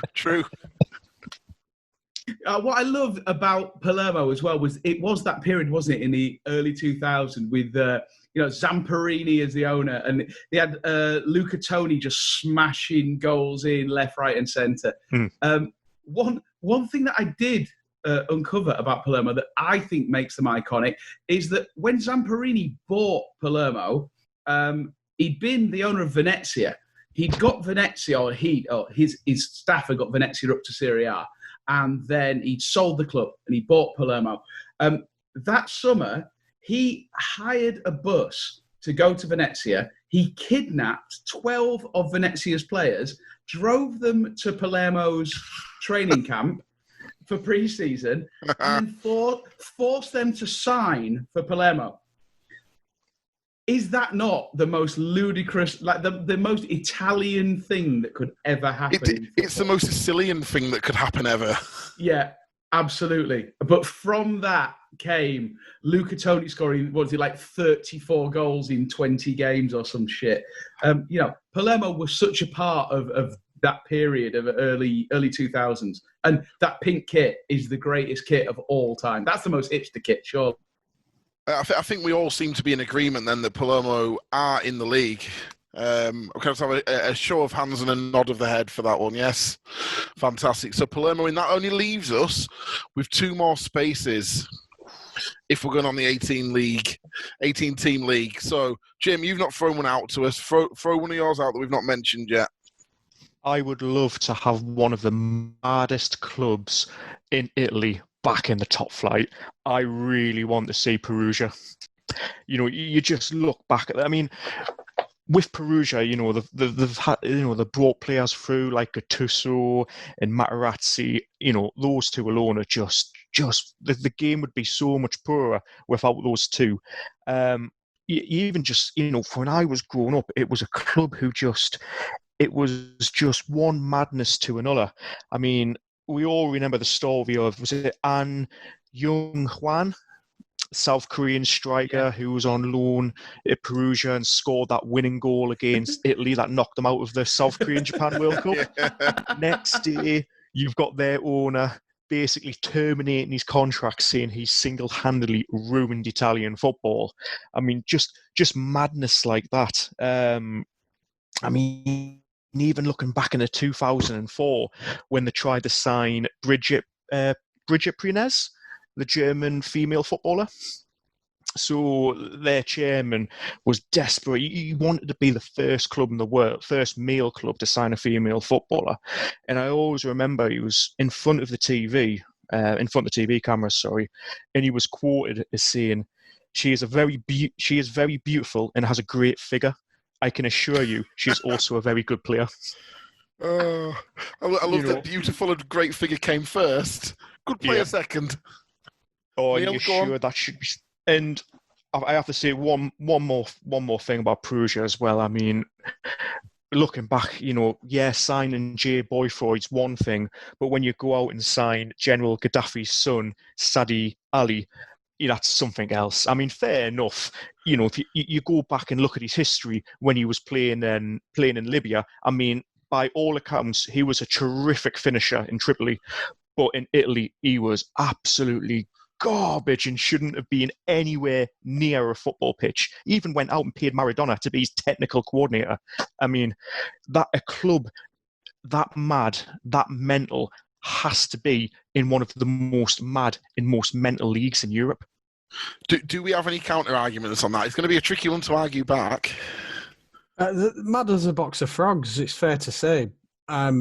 Speaker 5: What I loved about Palermo as well was that period, wasn't it, in the early 2000s with Zamparini as the owner, and they had Luca Toni just smashing goals in left, right, and centre. One thing that I did uncover about Palermo that I think makes them iconic is that when Zamparini bought Palermo, he'd been the owner of Venezia. He'd got Venezia, or his staff had got Venezia up to Serie A. And then he'd sold the club and he bought Palermo. That summer, he hired a bus to go to Venezia. He kidnapped 12 of Venezia's players, drove them to Palermo's training camp for pre-season, and then forced them to sign for Palermo. Is that not the most ludicrous, like the most Italian thing that could ever happen?
Speaker 4: It's the most Sicilian thing that could happen ever.
Speaker 5: Yeah, absolutely. But from that came Luca Toni scoring, 34 goals in 20 games or some shit. Palermo was such a part of that period of early 2000s. And that pink kit is the greatest kit of all time. That's the most hipster kit, sure.
Speaker 4: I think we all seem to be in agreement then that Palermo are in the league. Can I have a show of hands and a nod of the head for that one? Yes. Fantastic. So Palermo, and that only leaves us with 2 more spaces if we're going on the 18-team league. So, Jim, you've not thrown one out to us. Throw one of yours out that we've not mentioned yet.
Speaker 7: I would love to have one of the maddest clubs in Italy back in the top flight. I really want to see Perugia. You just look back at. I mean, with Perugia, they've had, they brought players through like Gattuso and Materazzi. Those two alone are just the game would be so much poorer without those two. Even just when I was growing up, it was a club who it was just one madness to another. I mean, we all remember the story of, was it An Jung-hwan, South Korean striker who was on loan at Perugia and scored that winning goal against Italy that knocked them out of the South Korean Japan World Cup. Next day, you've got their owner basically terminating his contract, saying he's single-handedly ruined Italian football. I mean, just madness like that. I mean, even looking back in 2004, when they tried to sign Bridget Prinez, the German female footballer. So their chairman was desperate. He wanted to be the first club in the world, first male club to sign a female footballer. And I always remember he was in front of the TV, cameras, and he was quoted as saying, she is very beautiful and has a great figure. I can assure you, she's also a very good player.
Speaker 4: I love that beautiful and great figure came first. Good player second.
Speaker 7: Oh, Neil, you're sure that should be? And I have to say one more thing about Perugia as well. I mean, looking back, signing Jay Boyfroyd's one thing, but when you go out and sign General Gaddafi's son, Sadi Ali, that's something else. I mean, fair enough. If you go back and look at his history when he was playing in Libya, I mean, by all accounts, he was a terrific finisher in Tripoli. But in Italy, he was absolutely garbage and shouldn't have been anywhere near a football pitch. He even went out and paid Maradona to be his technical coordinator. I mean, that a club that mad, that mental, has to be in one of the most mad and most mental leagues in Europe.
Speaker 4: Do we have any counter arguments on that? It's going to be a tricky one to argue back.
Speaker 6: Mad as a box of frogs, it's fair to say. Are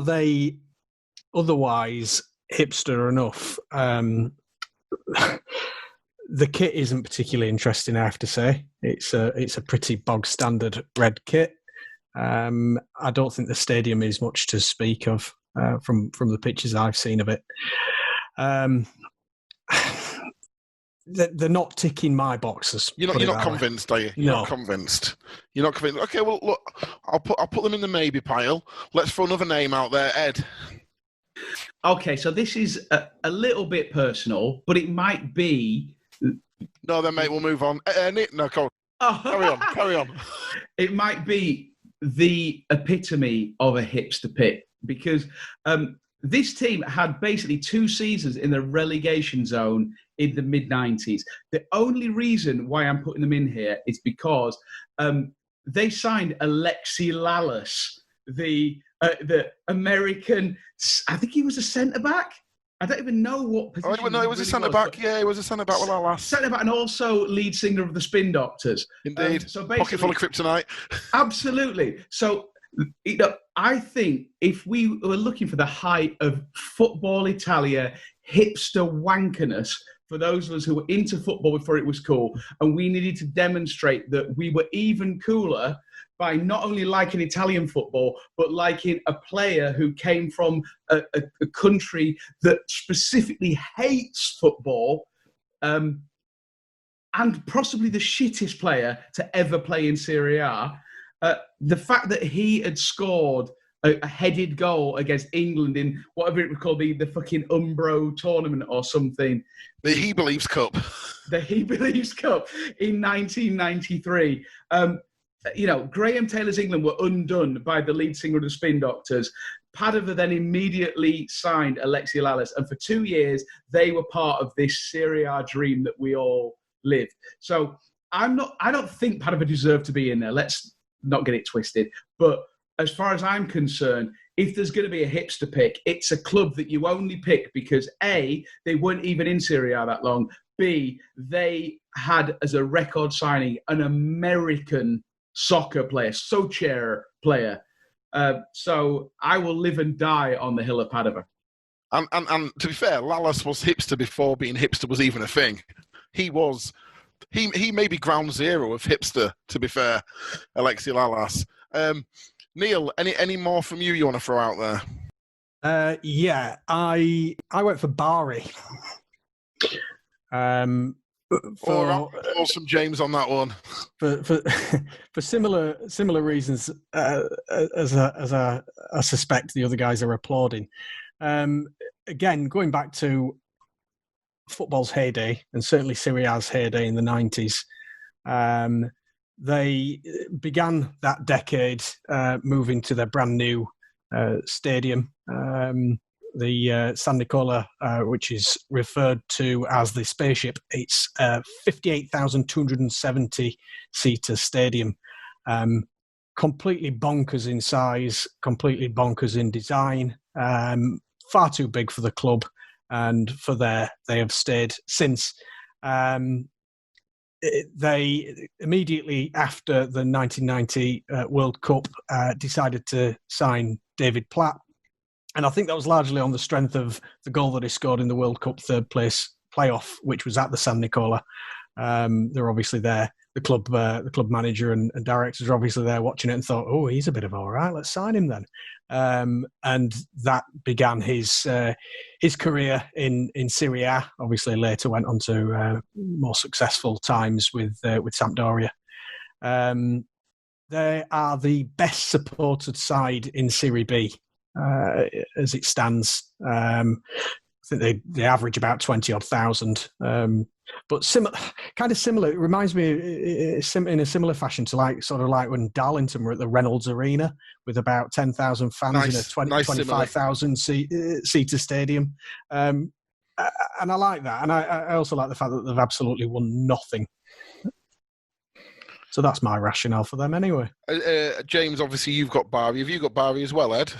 Speaker 6: they otherwise hipster enough? The kit isn't particularly interesting, I have to say. It's a pretty bog standard red kit. I don't think the stadium is much to speak of from the pictures I've seen of it. they're not ticking my boxes.
Speaker 4: You're not convinced, are you? You're not convinced. You're not convinced. Okay, well, look, I'll put them in the maybe pile. Let's throw another name out there, Ed.
Speaker 5: Okay, so this is a little bit personal, but it might be.
Speaker 4: No, then, mate, we'll move on. No, go on. Carry on.
Speaker 5: It might be the epitome of a hipster pick because this team had basically 2 seasons in the relegation zone in the mid-90s. The only reason why I'm putting them in here is because they signed Alexi Lalas, the American, I think he was a centre-back. I don't even know what position.
Speaker 4: Oh, no, he was a centre-back. Yeah, he was a centre-back with Lalas.
Speaker 5: Centre-back and also lead singer of the Spin Doctors.
Speaker 4: Indeed. So pocket full of kryptonite.
Speaker 5: Absolutely. So, I think if we were looking for the height of Football Italia hipster wankerness, for those of us who were into football before it was cool, and we needed to demonstrate that we were even cooler by not only liking Italian football, but liking a player who came from a country that specifically hates football, and possibly the shittest player to ever play in Serie A. The fact that he had scored a headed goal against England in whatever it was called, the fucking Umbro tournament or something.
Speaker 4: The He Believes Cup.
Speaker 5: The He Believes Cup in 1993. Graham Taylor's England were undone by the lead singer of the Spin Doctors. Padova then immediately signed Alexi Lalas, and for 2 years, they were part of this Serie A dream that we all lived. So I don't think Padova deserved to be in there. Let's not get it twisted. But as far as I'm concerned, if there's going to be a hipster pick, it's a club that you only pick because A, they weren't even in Serie A that long. B, they had as a record signing an American soccer player, Socher player. So I will live and die on the hill of Padova.
Speaker 4: And to be fair, Lalas was hipster before being hipster was even a thing. He may be ground zero of hipster, to be fair, Alexi Lalas. Neil, any more from you want to throw out there?
Speaker 6: Yeah, I went for Bari.
Speaker 4: Or some James on that one.
Speaker 6: For similar reasons as I suspect the other guys are applauding. Again, going back to football's heyday, and certainly Serie A's heyday in the 90s, they began that decade moving to their brand new stadium, the San Nicola, which is referred to as the Spaceship. It's a 58,270-seater stadium, completely bonkers in size, completely bonkers in design, far too big for the club, and they have stayed since. They immediately after the 1990 World Cup decided to sign David Platt, and I think that was largely on the strength of the goal that he scored in the World Cup third place playoff, which was at the San Nicola. They're obviously there. The club manager and directors are obviously there watching it and thought, "Oh, he's a bit of all right. Let's sign him then." And that began his career in Serie A. Obviously, later went on to more successful times with Sampdoria. They are the best supported side in Serie B as it stands. I think they average about 20-odd thousand. But kind of similar. It reminds me in a similar fashion to like when Darlington were at the Reynolds Arena with about 10,000 fans in a 25,000 seater stadium. And I like that. And I also like the fact that they've absolutely won nothing. So that's my rationale for them anyway.
Speaker 4: James, obviously you've got Bari. Have you got Bari as well, Ed?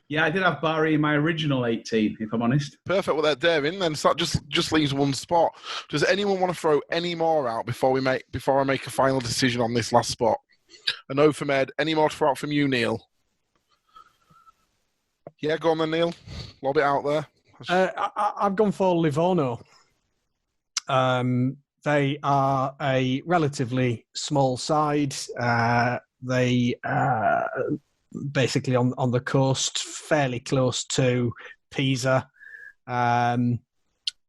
Speaker 5: Yeah, I did have Bari in my original 18, if I'm honest.
Speaker 4: Perfect. Well, they're in then. So that just leaves one spot. Does anyone want to throw any more out before I make a final decision on this last spot? A no from Ed. Any more to throw out from you, Neil? Yeah, go on then, Neil. Lob it out there.
Speaker 6: I've gone for Livorno. They are a relatively small side. They basically on the coast, fairly close to Pisa.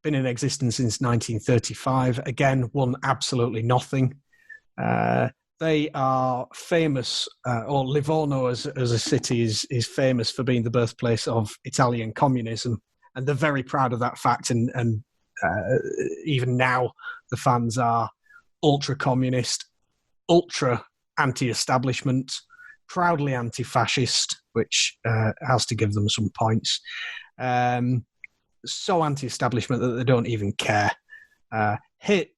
Speaker 6: been in existence since 1935. Again, won absolutely nothing. They are famous, or Livorno as a city is famous for being the birthplace of Italian communism, and they're very proud of that fact. And even now, the fans are ultra-communist, ultra anti-establishment, proudly anti-fascist, which has to give them some points. So anti-establishment that they don't even care. Hit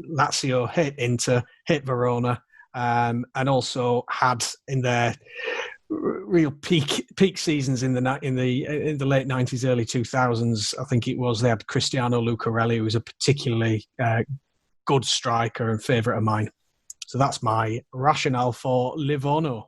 Speaker 6: Lazio, hit Inter, hit Verona, and also had in their real peak seasons in the late 90s, early 2000s. I think it was, they had Cristiano Lucarelli, who was a particularly good striker and favourite of mine. So that's my rationale for Livorno.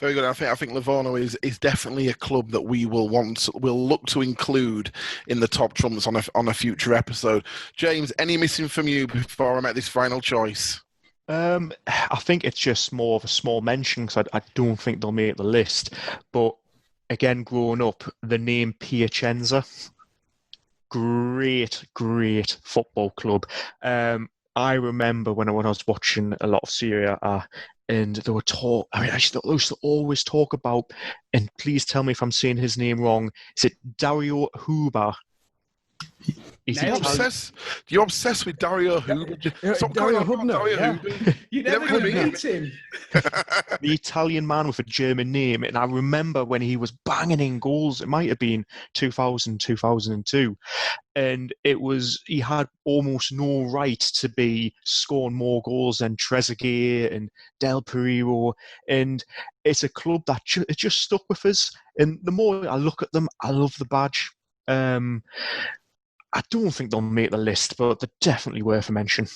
Speaker 4: Very good. I think Livorno is definitely a club that we'll look to include in the top trumps on a future episode. James, any missing from you before I make this final choice?
Speaker 7: I think it's just more of a small mention because I don't think they'll make the list. But again, growing up, the name Piacenza, great football club. I remember when I was watching a lot of Serie A, and they were I used to always talk about, and please tell me if I'm saying his name wrong, is it Dario Huber?
Speaker 4: You're obsessed with Dario Huber. Stop calling him Dario Huber.
Speaker 5: You're never going to meet him.
Speaker 7: The Italian man with a German name. And I remember when he was banging in goals, it might have been 2000, 2002. And he had almost no right to be scoring more goals than Trezeguet and Del Piero. And it's a club that it just stuck with us. And the more I look at them, I love the badge. I don't think they'll make the list, but they're definitely worth a mention.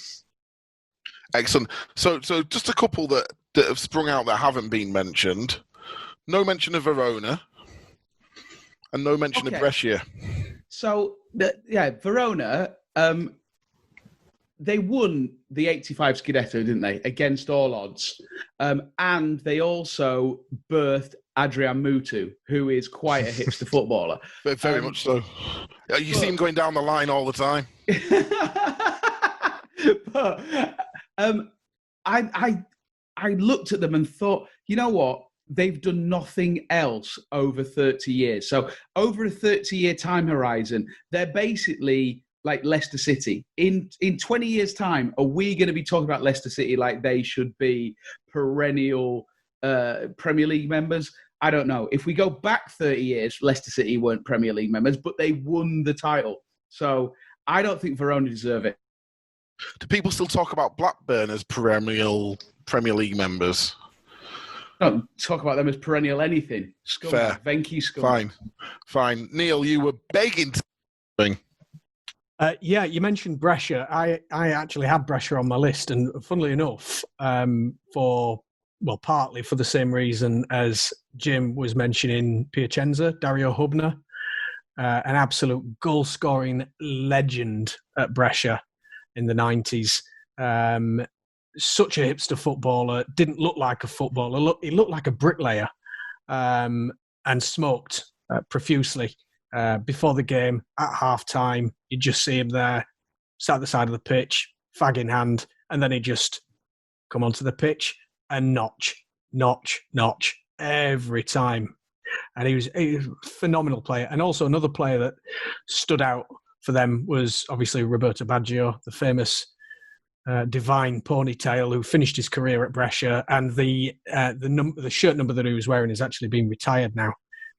Speaker 4: Excellent. So just a couple that have sprung out that haven't been mentioned. No mention of Verona, and no mention of Brescia. So,
Speaker 5: Verona, they won the 85 Scudetto, didn't they, against all odds. And they also birthed Adrian Mutu, who is quite a hipster footballer.
Speaker 4: Very much so. You see him going down the line all the time.
Speaker 5: But I looked at them and thought, you know what? They've done nothing else over 30 years. So over a 30-year time horizon, they're basically like Leicester City. In 20 years' time, are we going to be talking about Leicester City like they should be perennial Premier League members? I don't know. If we go back 30 years, Leicester City weren't Premier League members, but they won the title. So I don't think Verona deserve it.
Speaker 4: Do people still talk about Blackburn as perennial Premier League members?
Speaker 5: Don't talk about them as perennial anything. Scum.
Speaker 4: Fair.
Speaker 5: Venky scum.
Speaker 4: Fine. Neil, you were begging to bring.
Speaker 6: You mentioned Brescia. I actually had Brescia on my list, and funnily enough, partly for the same reason as Jim was mentioning Piacenza, Dario Hubner, an absolute goal-scoring legend at Brescia in the 90s. Such a hipster footballer, didn't look like a footballer. He looked like a bricklayer, and smoked profusely. Before the game, at half-time, you'd just see him there, sat at the side of the pitch, fag in hand, and then he'd just come onto the pitch and notch every time. And he was a phenomenal player. And also another player that stood out for them was obviously Roberto Baggio, the famous divine ponytail who finished his career at Brescia. And the shirt number that he was wearing is actually being retired now.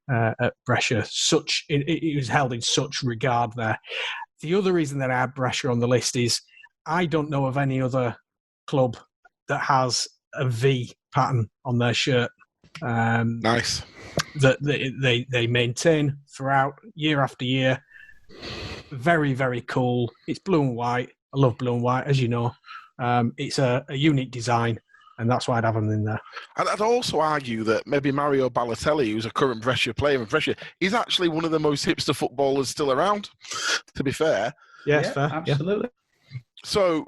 Speaker 6: At Brescia, he was held in such regard there. The other reason that I had Brescia on the list is I don't know of any other club that has a V pattern on their shirt.
Speaker 4: Nice.
Speaker 6: That they maintain throughout, year after year. Very, very cool. It's blue and white. I love blue and white, as you know. It's a unique design. And that's why I'd have him in there.
Speaker 4: I'd also argue that maybe Mario Balotelli, who's a current Brescia player in Brescia, is actually one of the most hipster footballers still around, to be fair.
Speaker 6: Yes, fair.
Speaker 5: Absolutely.
Speaker 4: So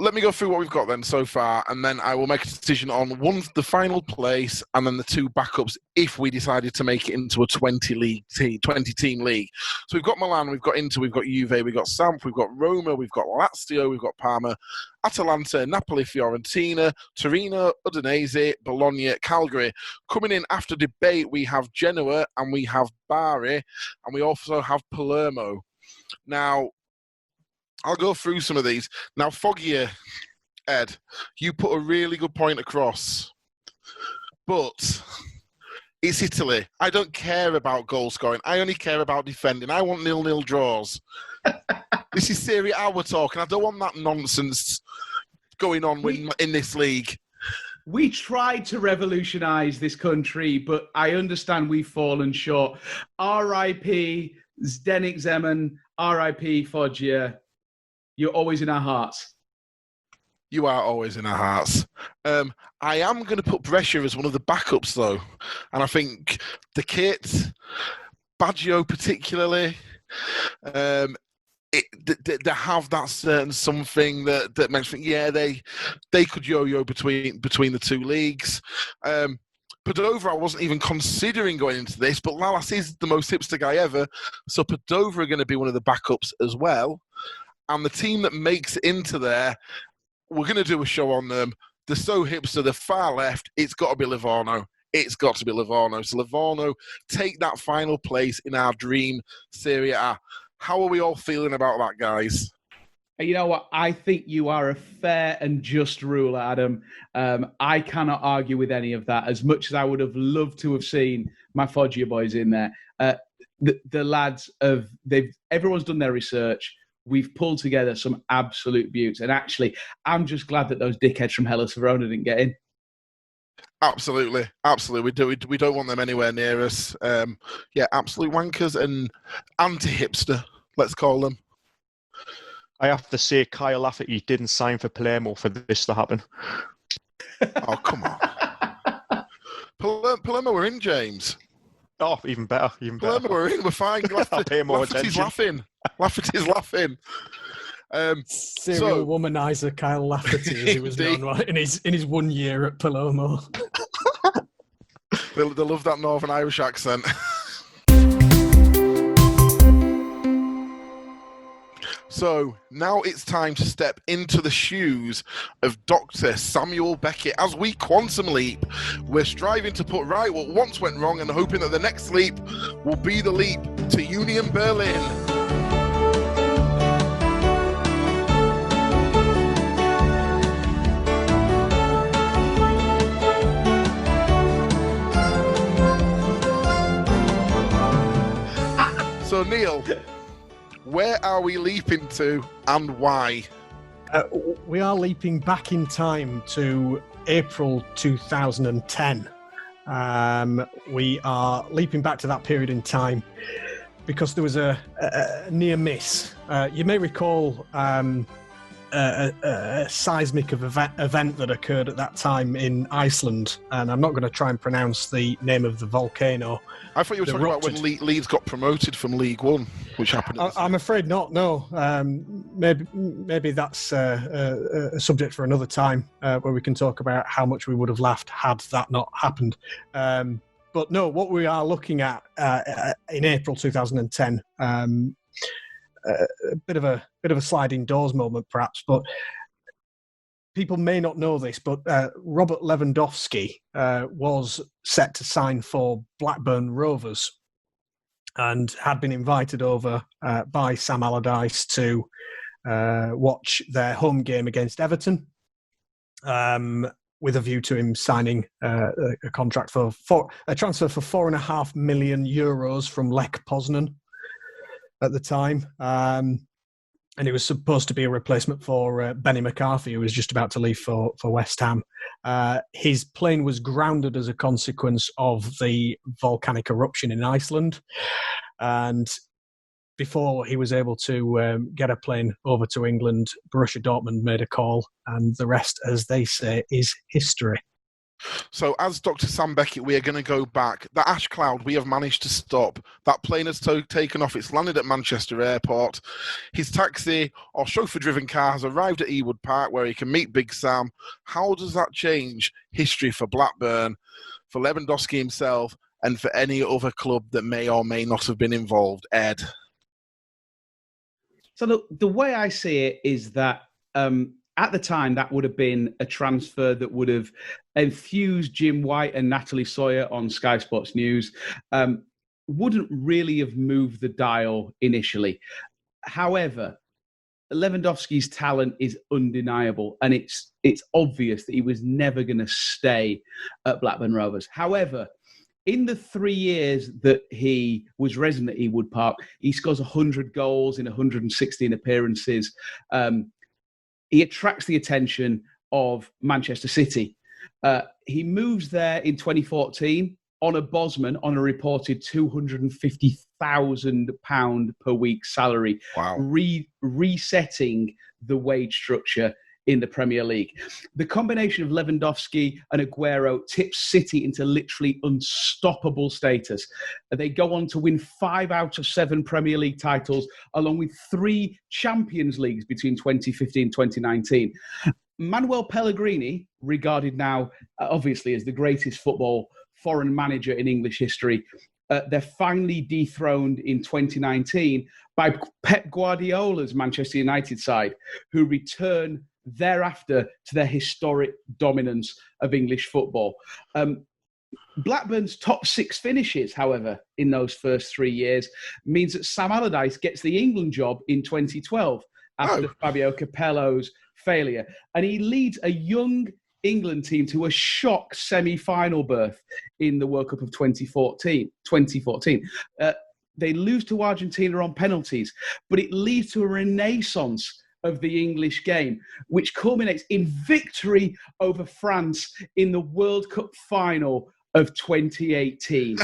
Speaker 4: let me go through what we've got then so far, and then I will make a decision on the final place and then the 2 backups if we decided to make it into a 20-team league. So we've got Milan, we've got Inter, we've got Juve, we've got Samp, we've got Roma, we've got Lazio, we've got Parma, Atalanta, Napoli, Fiorentina, Torino, Udinese, Bologna, Calgary. Coming in after debate, we have Genoa and we have Bari, and we also have Palermo. Now, I'll go through some of these. Now, Foggier, Ed, you put a really good point across. But it's Italy. I don't care about goal scoring. I only care about defending. I want 0-0 draws. This is Serie A we're talking. I don't want that nonsense going on in this league.
Speaker 5: We tried to revolutionise this country, but I understand we've fallen short. R.I.P. Zdeněk Zeman, R.I.P. Foggia. You're always in our hearts.
Speaker 4: You are always in our hearts. I am going to put Brescia as one of the backups, though. And I think the kit, Baggio particularly, they have that certain something that makes me think, they could yo-yo between the 2 leagues. Padova, I wasn't even considering going into this, but Lalas is the most hipster guy ever, so Padova are going to be one of the backups as well. And the team that makes it into there, we're going to do a show on them. They're so hipster, they're far left. It's got to be Livorno. It's got to be Livorno. So Livorno take that final place in our dream Serie A. How are we all feeling about that, guys?
Speaker 5: You know what? I think you are a fair and just ruler, Adam. I cannot argue with any of that. As much as I would have loved to have seen my Foggia boys in there, the lads everyone's done their research. We've pulled together some absolute beauts. And actually, I'm just glad that those dickheads from Hellas Verona didn't get in.
Speaker 4: Absolutely. We don't want them anywhere near us. Absolute wankers and anti-hipster, let's call them.
Speaker 7: I have to say, Kyle Lafferty didn't sign for Palermo for this to happen.
Speaker 4: Oh, come on. Palermo we're in, James.
Speaker 7: Oh, even better.
Speaker 4: Palermo we're in, we're fine.
Speaker 7: I'll pay more attention.
Speaker 4: Lafferty's laughing.
Speaker 6: Serial womanizer Kyle Lafferty, as he was known in his 1 year at Palermo.
Speaker 4: They love that Northern Irish accent. So now it's time to step into the shoes of Dr. Samuel Beckett. As we quantum leap, we're striving to put right what once went wrong and hoping that the next leap will be the leap to Union Berlin. So, Neil, where are we leaping to and why?
Speaker 6: We are leaping back in time to April 2010. We are leaping back to that period in time because there was a near miss. You may recall a seismic event that occurred at that time in Iceland, and I'm not going to try and pronounce the name of the volcano.
Speaker 4: I thought you were talking about when Leeds got promoted from League One, which happened.
Speaker 6: I'm afraid not. No, maybe that's a subject for another time where we can talk about how much we would have laughed had that not happened. But no, what we are looking at in April 2010. A bit of a sliding doors moment, perhaps, but people may not know this, but Robert Lewandowski was set to sign for Blackburn Rovers and had been invited over by Sam Allardyce to watch their home game against Everton, with a view to him signing a contract for a transfer for €4.5 million from Lech Poznan at the time. And it was supposed to be a replacement for Benny McCarthy, who was just about to leave for West Ham. His plane was grounded as a consequence of the volcanic eruption in Iceland. And before he was able to get a plane over to England, Borussia Dortmund made a call, and the rest, as they say, is history.
Speaker 4: So, as Dr. Sam Beckett, we are going to go back. The ash cloud we have managed to stop. That plane has taken off. It's landed at Manchester Airport. His taxi or chauffeur-driven car has arrived at Ewood Park, where he can meet Big Sam. How does that change history for Blackburn, for Lewandowski himself, and for any other club that may or may not have been involved? Ed?
Speaker 5: So the way I see it is that at the time, that would have been a transfer that would have enthused Jim White and Natalie Sawyer on Sky Sports News. Wouldn't really have moved the dial initially. However, Lewandowski's talent is undeniable, and it's obvious that he was never going to stay at Blackburn Rovers. However, in the 3 years that he was resident at Ewood Park, he scores 100 goals in 116 appearances. He attracts the attention of Manchester City. He moves there in 2014 on a Bosman on a reported £250,000 per week salary,
Speaker 4: Wow.
Speaker 5: resetting the wage structure in the Premier League. The combination of Lewandowski and Aguero tips City into literally unstoppable status. They go on to win 5 out of 7 Premier League titles, along with 3 Champions Leagues between 2015 and 2019. Manuel Pellegrini, regarded now obviously as the greatest football foreign manager in English history, they're finally dethroned in 2019 by Pep Guardiola's Manchester United side, who return thereafter to their historic dominance of English football. Blackburn's top 6 finishes, however, in those first 3 years means that Sam Allardyce gets the England job in 2012 after Fabio Capello's failure. And he leads a young England team to a shock semi-final berth in the World Cup of 2014. They lose to Argentina on penalties, but it leads to a renaissance of the English game, which culminates in victory over France in the World Cup final of 2018.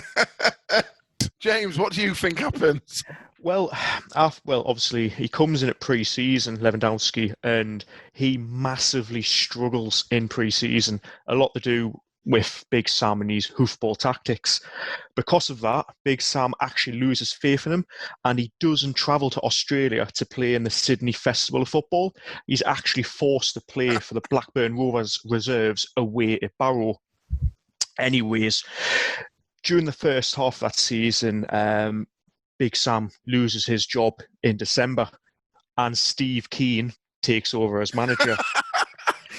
Speaker 4: James, what do you think happens?
Speaker 7: Well, obviously he comes in at pre-season, Lewandowski, and he massively struggles in pre-season. A lot to do with Big Sam and his hoofball tactics. Because of that, Big Sam actually loses faith in him, and he doesn't travel to Australia to play in the Sydney Festival of Football. He's actually forced to play for the Blackburn Rovers reserves away at Barrow. Anyways, during the first half of that season, Big Sam loses his job in December, and Steve Keane takes over as manager.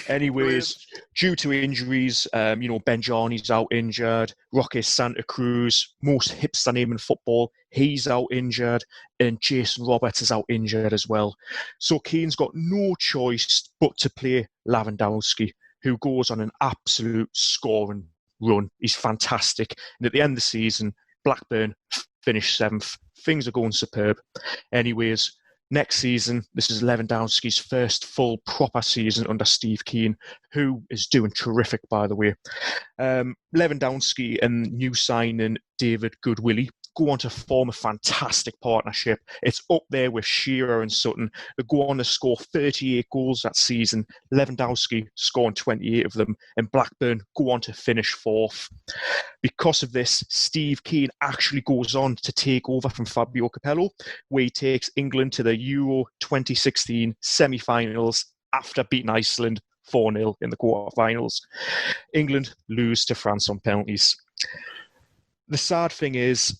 Speaker 7: Anyways, due to injuries, Benjani's out injured, Roque Santa Cruz, most hipster name in football, he's out injured, and Jason Roberts is out injured as well. So Keane's got no choice but to play Lewandowski, who goes on an absolute scoring run. He's fantastic. And at the end of the season, Blackburn finished 7th. Things are going superb. Anyways, next season, this is Lewandowski's first full proper season under Steve Keane, who is doing terrific, by the way. Lewandowski and new signing David Goodwillie go on to form a fantastic partnership. It's up there with Shearer and Sutton. They go on to score 38 goals that season, Lewandowski scoring 28 of them, and Blackburn go on to finish 4th. Because of this, Steve Keane actually goes on to take over from Fabio Capello, where he takes England to the Euro 2016 semi-finals after beating Iceland 4-0 in the quarter-finals. England lose to France on penalties. The sad thing is,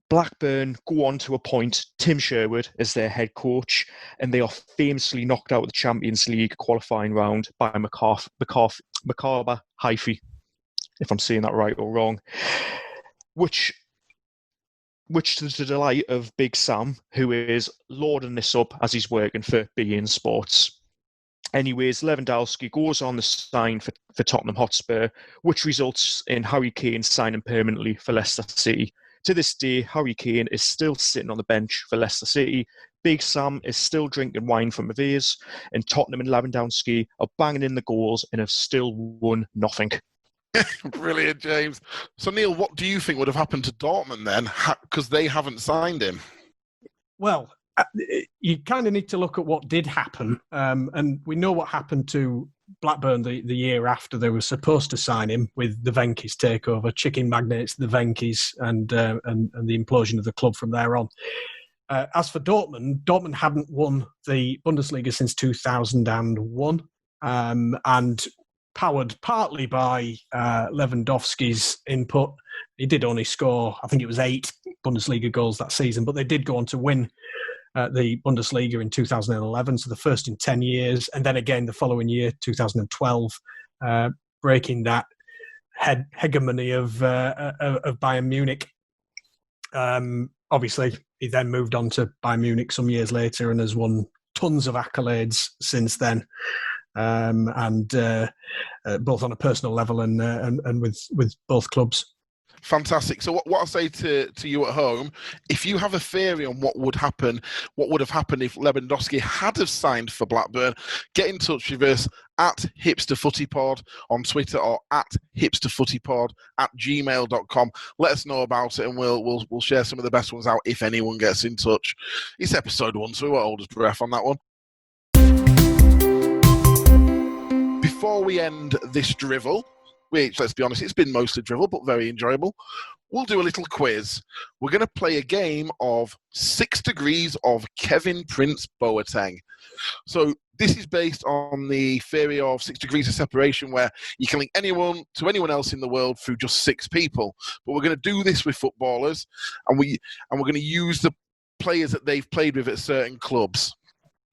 Speaker 7: Blackburn go on to appoint Tim Sherwood as their head coach, and they are famously knocked out of the Champions League qualifying round by Maccabi Haifa, if I'm saying that right or wrong, which to the delight of Big Sam, who is lauding this up as he's working for beIN Sports. Anyways, Lewandowski goes on the sign for Tottenham Hotspur, which results in Harry Kane signing permanently for Leicester City. To this day, Harry Kane is still sitting on the bench for Leicester City. Big Sam is still drinking wine from a vase, and Tottenham and Lewandowski are banging in the goals and have still won nothing.
Speaker 4: Brilliant, James. So, Neil, what do you think would have happened to Dortmund then? Because they haven't signed him.
Speaker 6: Well, you kind of need to look at what did happen. And we know what happened to Blackburn the year after they were supposed to sign him with the Venky's takeover, chicken magnates, the Venky's, and the implosion of the club from there on. As for Dortmund hadn't won the Bundesliga since 2001, and powered partly by Lewandowski's input. He did only score, I think it was 8 Bundesliga goals that season, but they did go on to win the Bundesliga in 2011, so the first in 10 years, and then again the following year, 2012, breaking that hegemony of Bayern Munich. Obviously, he then moved on to Bayern Munich some years later and has won tons of accolades since then, and both on a personal level and with both clubs.
Speaker 4: Fantastic. So what I'll say to you at home, if you have a theory on what would have happened if Lewandowski had have signed for Blackburn, get in touch with us at hipsterfootypod on Twitter or at hipsterfootypod@gmail.com. Let us know about it and we'll share some of the best ones out if anyone gets in touch. It's episode 1, so we won't hold his breath on that one. Before we end this drivel, which, let's be honest, it's been mostly drivel, but very enjoyable, we'll do a little quiz. We're going to play a game of 6 degrees of Kevin Prince Boateng. So this is based on the theory of 6 degrees of separation, where you can link anyone to anyone else in the world through just 6 people. But we're going to do this with footballers, and we're going to use the players that they've played with at certain clubs.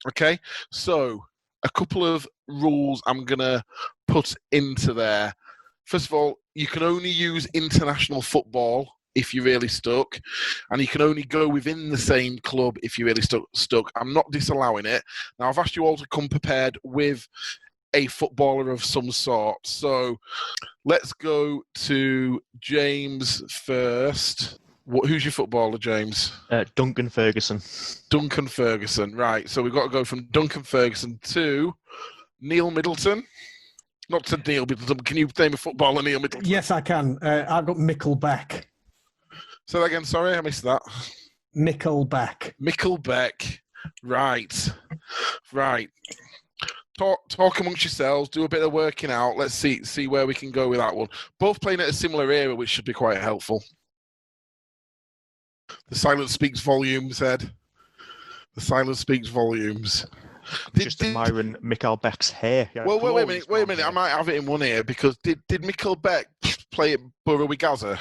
Speaker 4: Okay? So a couple of rules I'm going to put into there. First of all, you can only use international football if you're really stuck, and you can only go within the same club if you're really stuck. I'm not disallowing it. Now, I've asked you all to come prepared with a footballer of some sort. So let's go to James first. Who's your footballer, James?
Speaker 7: Duncan Ferguson.
Speaker 4: Duncan Ferguson, right. So we've got to go from Duncan Ferguson to Neil Middleton. Not to Neil Middleton. Can you name a footballer, Neil Middleton?
Speaker 6: Yes, I can. I've got Mikkel Beck.
Speaker 4: Say that again, sorry, I missed that.
Speaker 6: Mikkel Beck.
Speaker 4: Mikkel Beck. Right. Talk amongst yourselves, do a bit of working out. Let's see where we can go with that one. Both playing at a similar era, which should be quite helpful. The silence speaks volumes, Ed. The silence speaks volumes.
Speaker 7: Just admiring Mikkel Beck's hair. Yeah,
Speaker 4: well, wait a minute. I might have it in one ear, because did Mikkel Beck play at Borough with Gaza?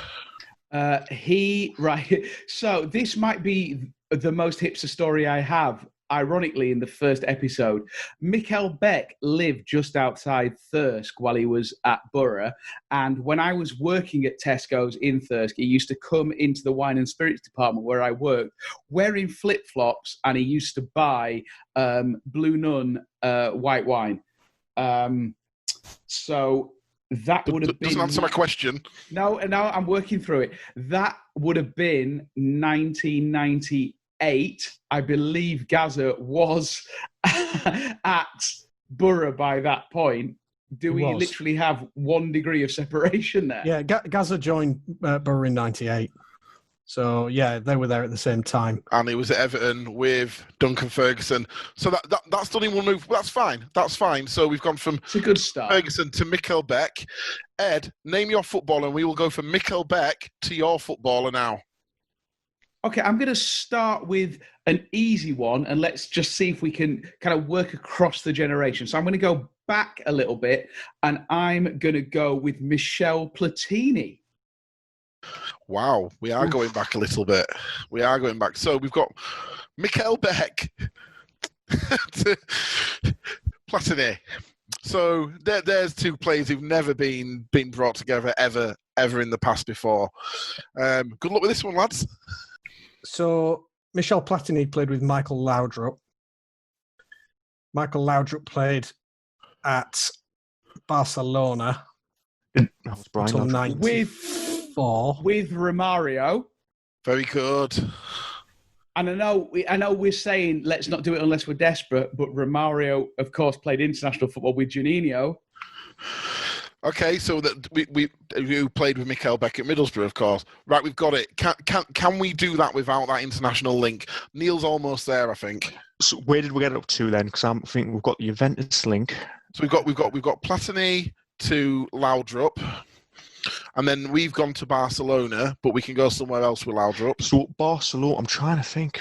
Speaker 5: Right. So this might be the most hipster story I have. Ironically, in the first episode, Mikkel Beck lived just outside Thirsk while he was at Borough. And when I was working at Tesco's in Thirsk, he used to come into the wine and spirits department where I worked wearing flip-flops, and he used to buy Blue Nun white wine. So that would have been...
Speaker 4: Doesn't answer my question.
Speaker 5: No, I'm working through it. That would have been 1998. I believe Gaza was at Borough by that point. Do we literally have 1 degree of separation there?
Speaker 6: Yeah, Gaza joined Borough in 98. So, yeah, they were there at the same time.
Speaker 4: And it was at Everton with Duncan Ferguson. So that's done in one move. That's fine. So we've gone from
Speaker 5: it's a good start.
Speaker 4: Ferguson to Mikkel Beck. Ed, name your footballer, and we will go from Mikkel Beck to your footballer now.
Speaker 5: Okay, I'm going to start with an easy one, and let's just see if we can kind of work across the generation. So I'm going to go back a little bit, and I'm going to go with Michel Platini.
Speaker 4: Wow, we are going back a little bit. We are going back. So we've got Mikkel Beck to Platini. So there's 2 players who've never been brought together ever in the past before. Good luck with this one, lads.
Speaker 6: So Michel Platini played with Michael Laudrup. Michael Laudrup played at Barcelona until 94
Speaker 5: with Romario.
Speaker 4: Very good.
Speaker 5: And I know we're saying let's not do it unless we're desperate, but Romario, of course, played international football with Juninho.
Speaker 4: Okay, so that you played with Mikkel Beck at Middlesbrough, of course. Right, we've got it. Can we do that without that international link? Neil's almost there, I think.
Speaker 7: So where did we get up to then? Because I think we've got the Juventus link.
Speaker 4: So we've got Platini to Laudrup, and then we've gone to Barcelona, but we can go somewhere else with Laudrup.
Speaker 7: So Barcelona, I'm trying to think.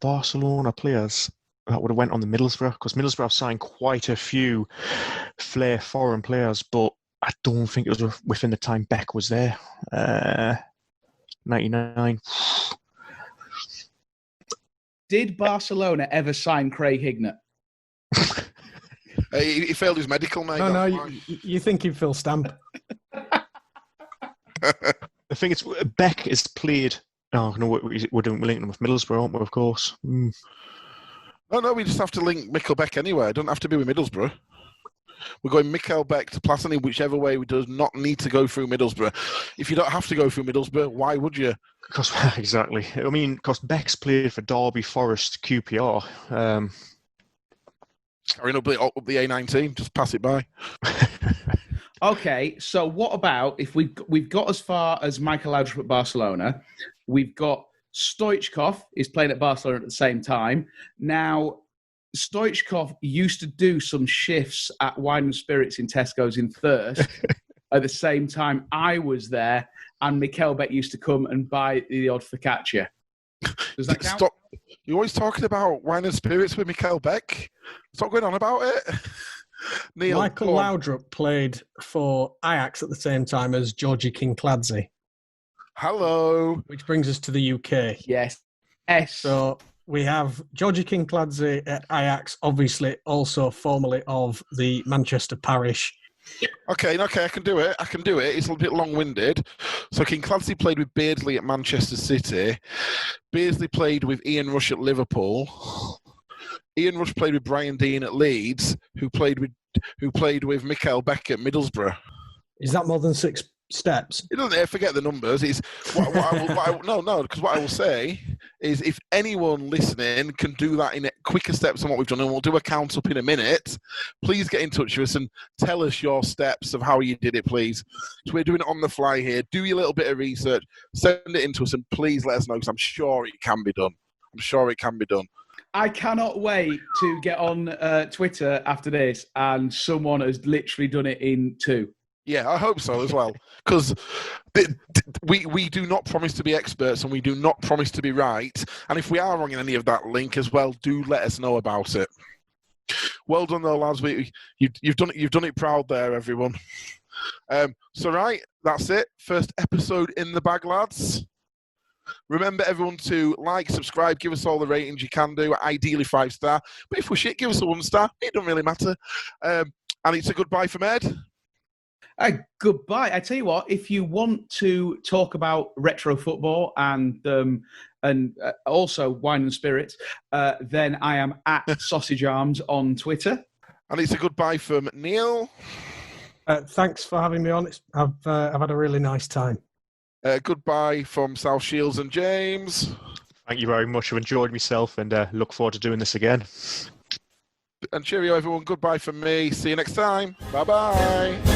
Speaker 7: Barcelona players that would have went on the Middlesbrough, because Middlesbrough have signed quite a few flair foreign players, but I don't think it was within the time Beck was there. 99.
Speaker 5: Did Barcelona ever sign Craig Hignett?
Speaker 4: He failed his medical, mate.
Speaker 6: No, you think he'd Phil Stamp.
Speaker 7: I think it's Beck is played. Oh no, we're linking them with Middlesbrough, aren't we? Of course.
Speaker 4: No, we just have to link Mikkel Beck anywhere. It doesn't have to be with Middlesbrough. We're going Mikkel Beck to Platini, whichever way. We does not need to go through Middlesbrough. If you don't have to go through Middlesbrough, why would you?
Speaker 7: Because exactly. I mean, because Beck's played for Derby, Forest, QPR.
Speaker 4: Carrying up the A19, just pass it by.
Speaker 5: Okay, so what about if we've got as far as Michael Laudrup at Barcelona, we've got Stoichkov is playing at Barcelona at the same time. Now, Stoichkov used to do some shifts at Wine and Spirits in Tesco's in Thirst at the same time I was there, and Mikkel Beck used to come and buy the odd focaccia. Does that count?
Speaker 4: Stop. You're always talking about Wine and Spirits with Mikkel Beck. Stop going on about it. Neil,
Speaker 6: Michael Laudrup played for Ajax at the same time as Georgie Kinkladze.
Speaker 4: Hello.
Speaker 6: Which brings us to the UK.
Speaker 5: Yes.
Speaker 6: So we have Georgie Kinkladze at Ajax, obviously also formerly of the Manchester Parish.
Speaker 4: Okay, I can do it. It's a bit long-winded. So Kinkladze played with Beardsley at Manchester City. Beardsley played with Ian Rush at Liverpool. Ian Rush played with Brian Dean at Leeds, who played with Mikkel Beck at Middlesbrough.
Speaker 6: Is that more than 6 steps?
Speaker 4: It doesn't. Forget the numbers. It's because what I will say is, if anyone listening can do that in quicker steps than what we've done, and we'll do a count up in a minute, please get in touch with us and tell us your steps of how you did it, please. So we're doing it on the fly here. Do your little bit of research, send it in to us, and please let us know, because I'm sure it can be done. I
Speaker 5: cannot wait to get on Twitter after this, and someone has literally done it in 2.
Speaker 4: Yeah, I hope so as well, because we do not promise to be experts, and we do not promise to be right. And if we are wrong in any of that link as well, do let us know about it. Well done, though, lads. You've done it proud there, everyone. So right, that's it. First episode in the bag, lads. Remember, everyone, to like, subscribe, give us all the ratings you can do, ideally 5-star. But if we're shit, give us a 1-star. It doesn't really matter. And it's a goodbye from Ed.
Speaker 5: Goodbye. I tell you what, if you want to talk about retro football and also Wine and Spirits, then I am at Sausage Arms on Twitter.
Speaker 4: And it's a goodbye from Neil.
Speaker 6: Thanks for having me on. I've had a really nice time.
Speaker 4: Goodbye from South Shields and James.
Speaker 7: Thank you very much. I've enjoyed myself and look forward to doing this again.
Speaker 4: And cheerio, everyone. Goodbye from me. See you next time. Bye-bye.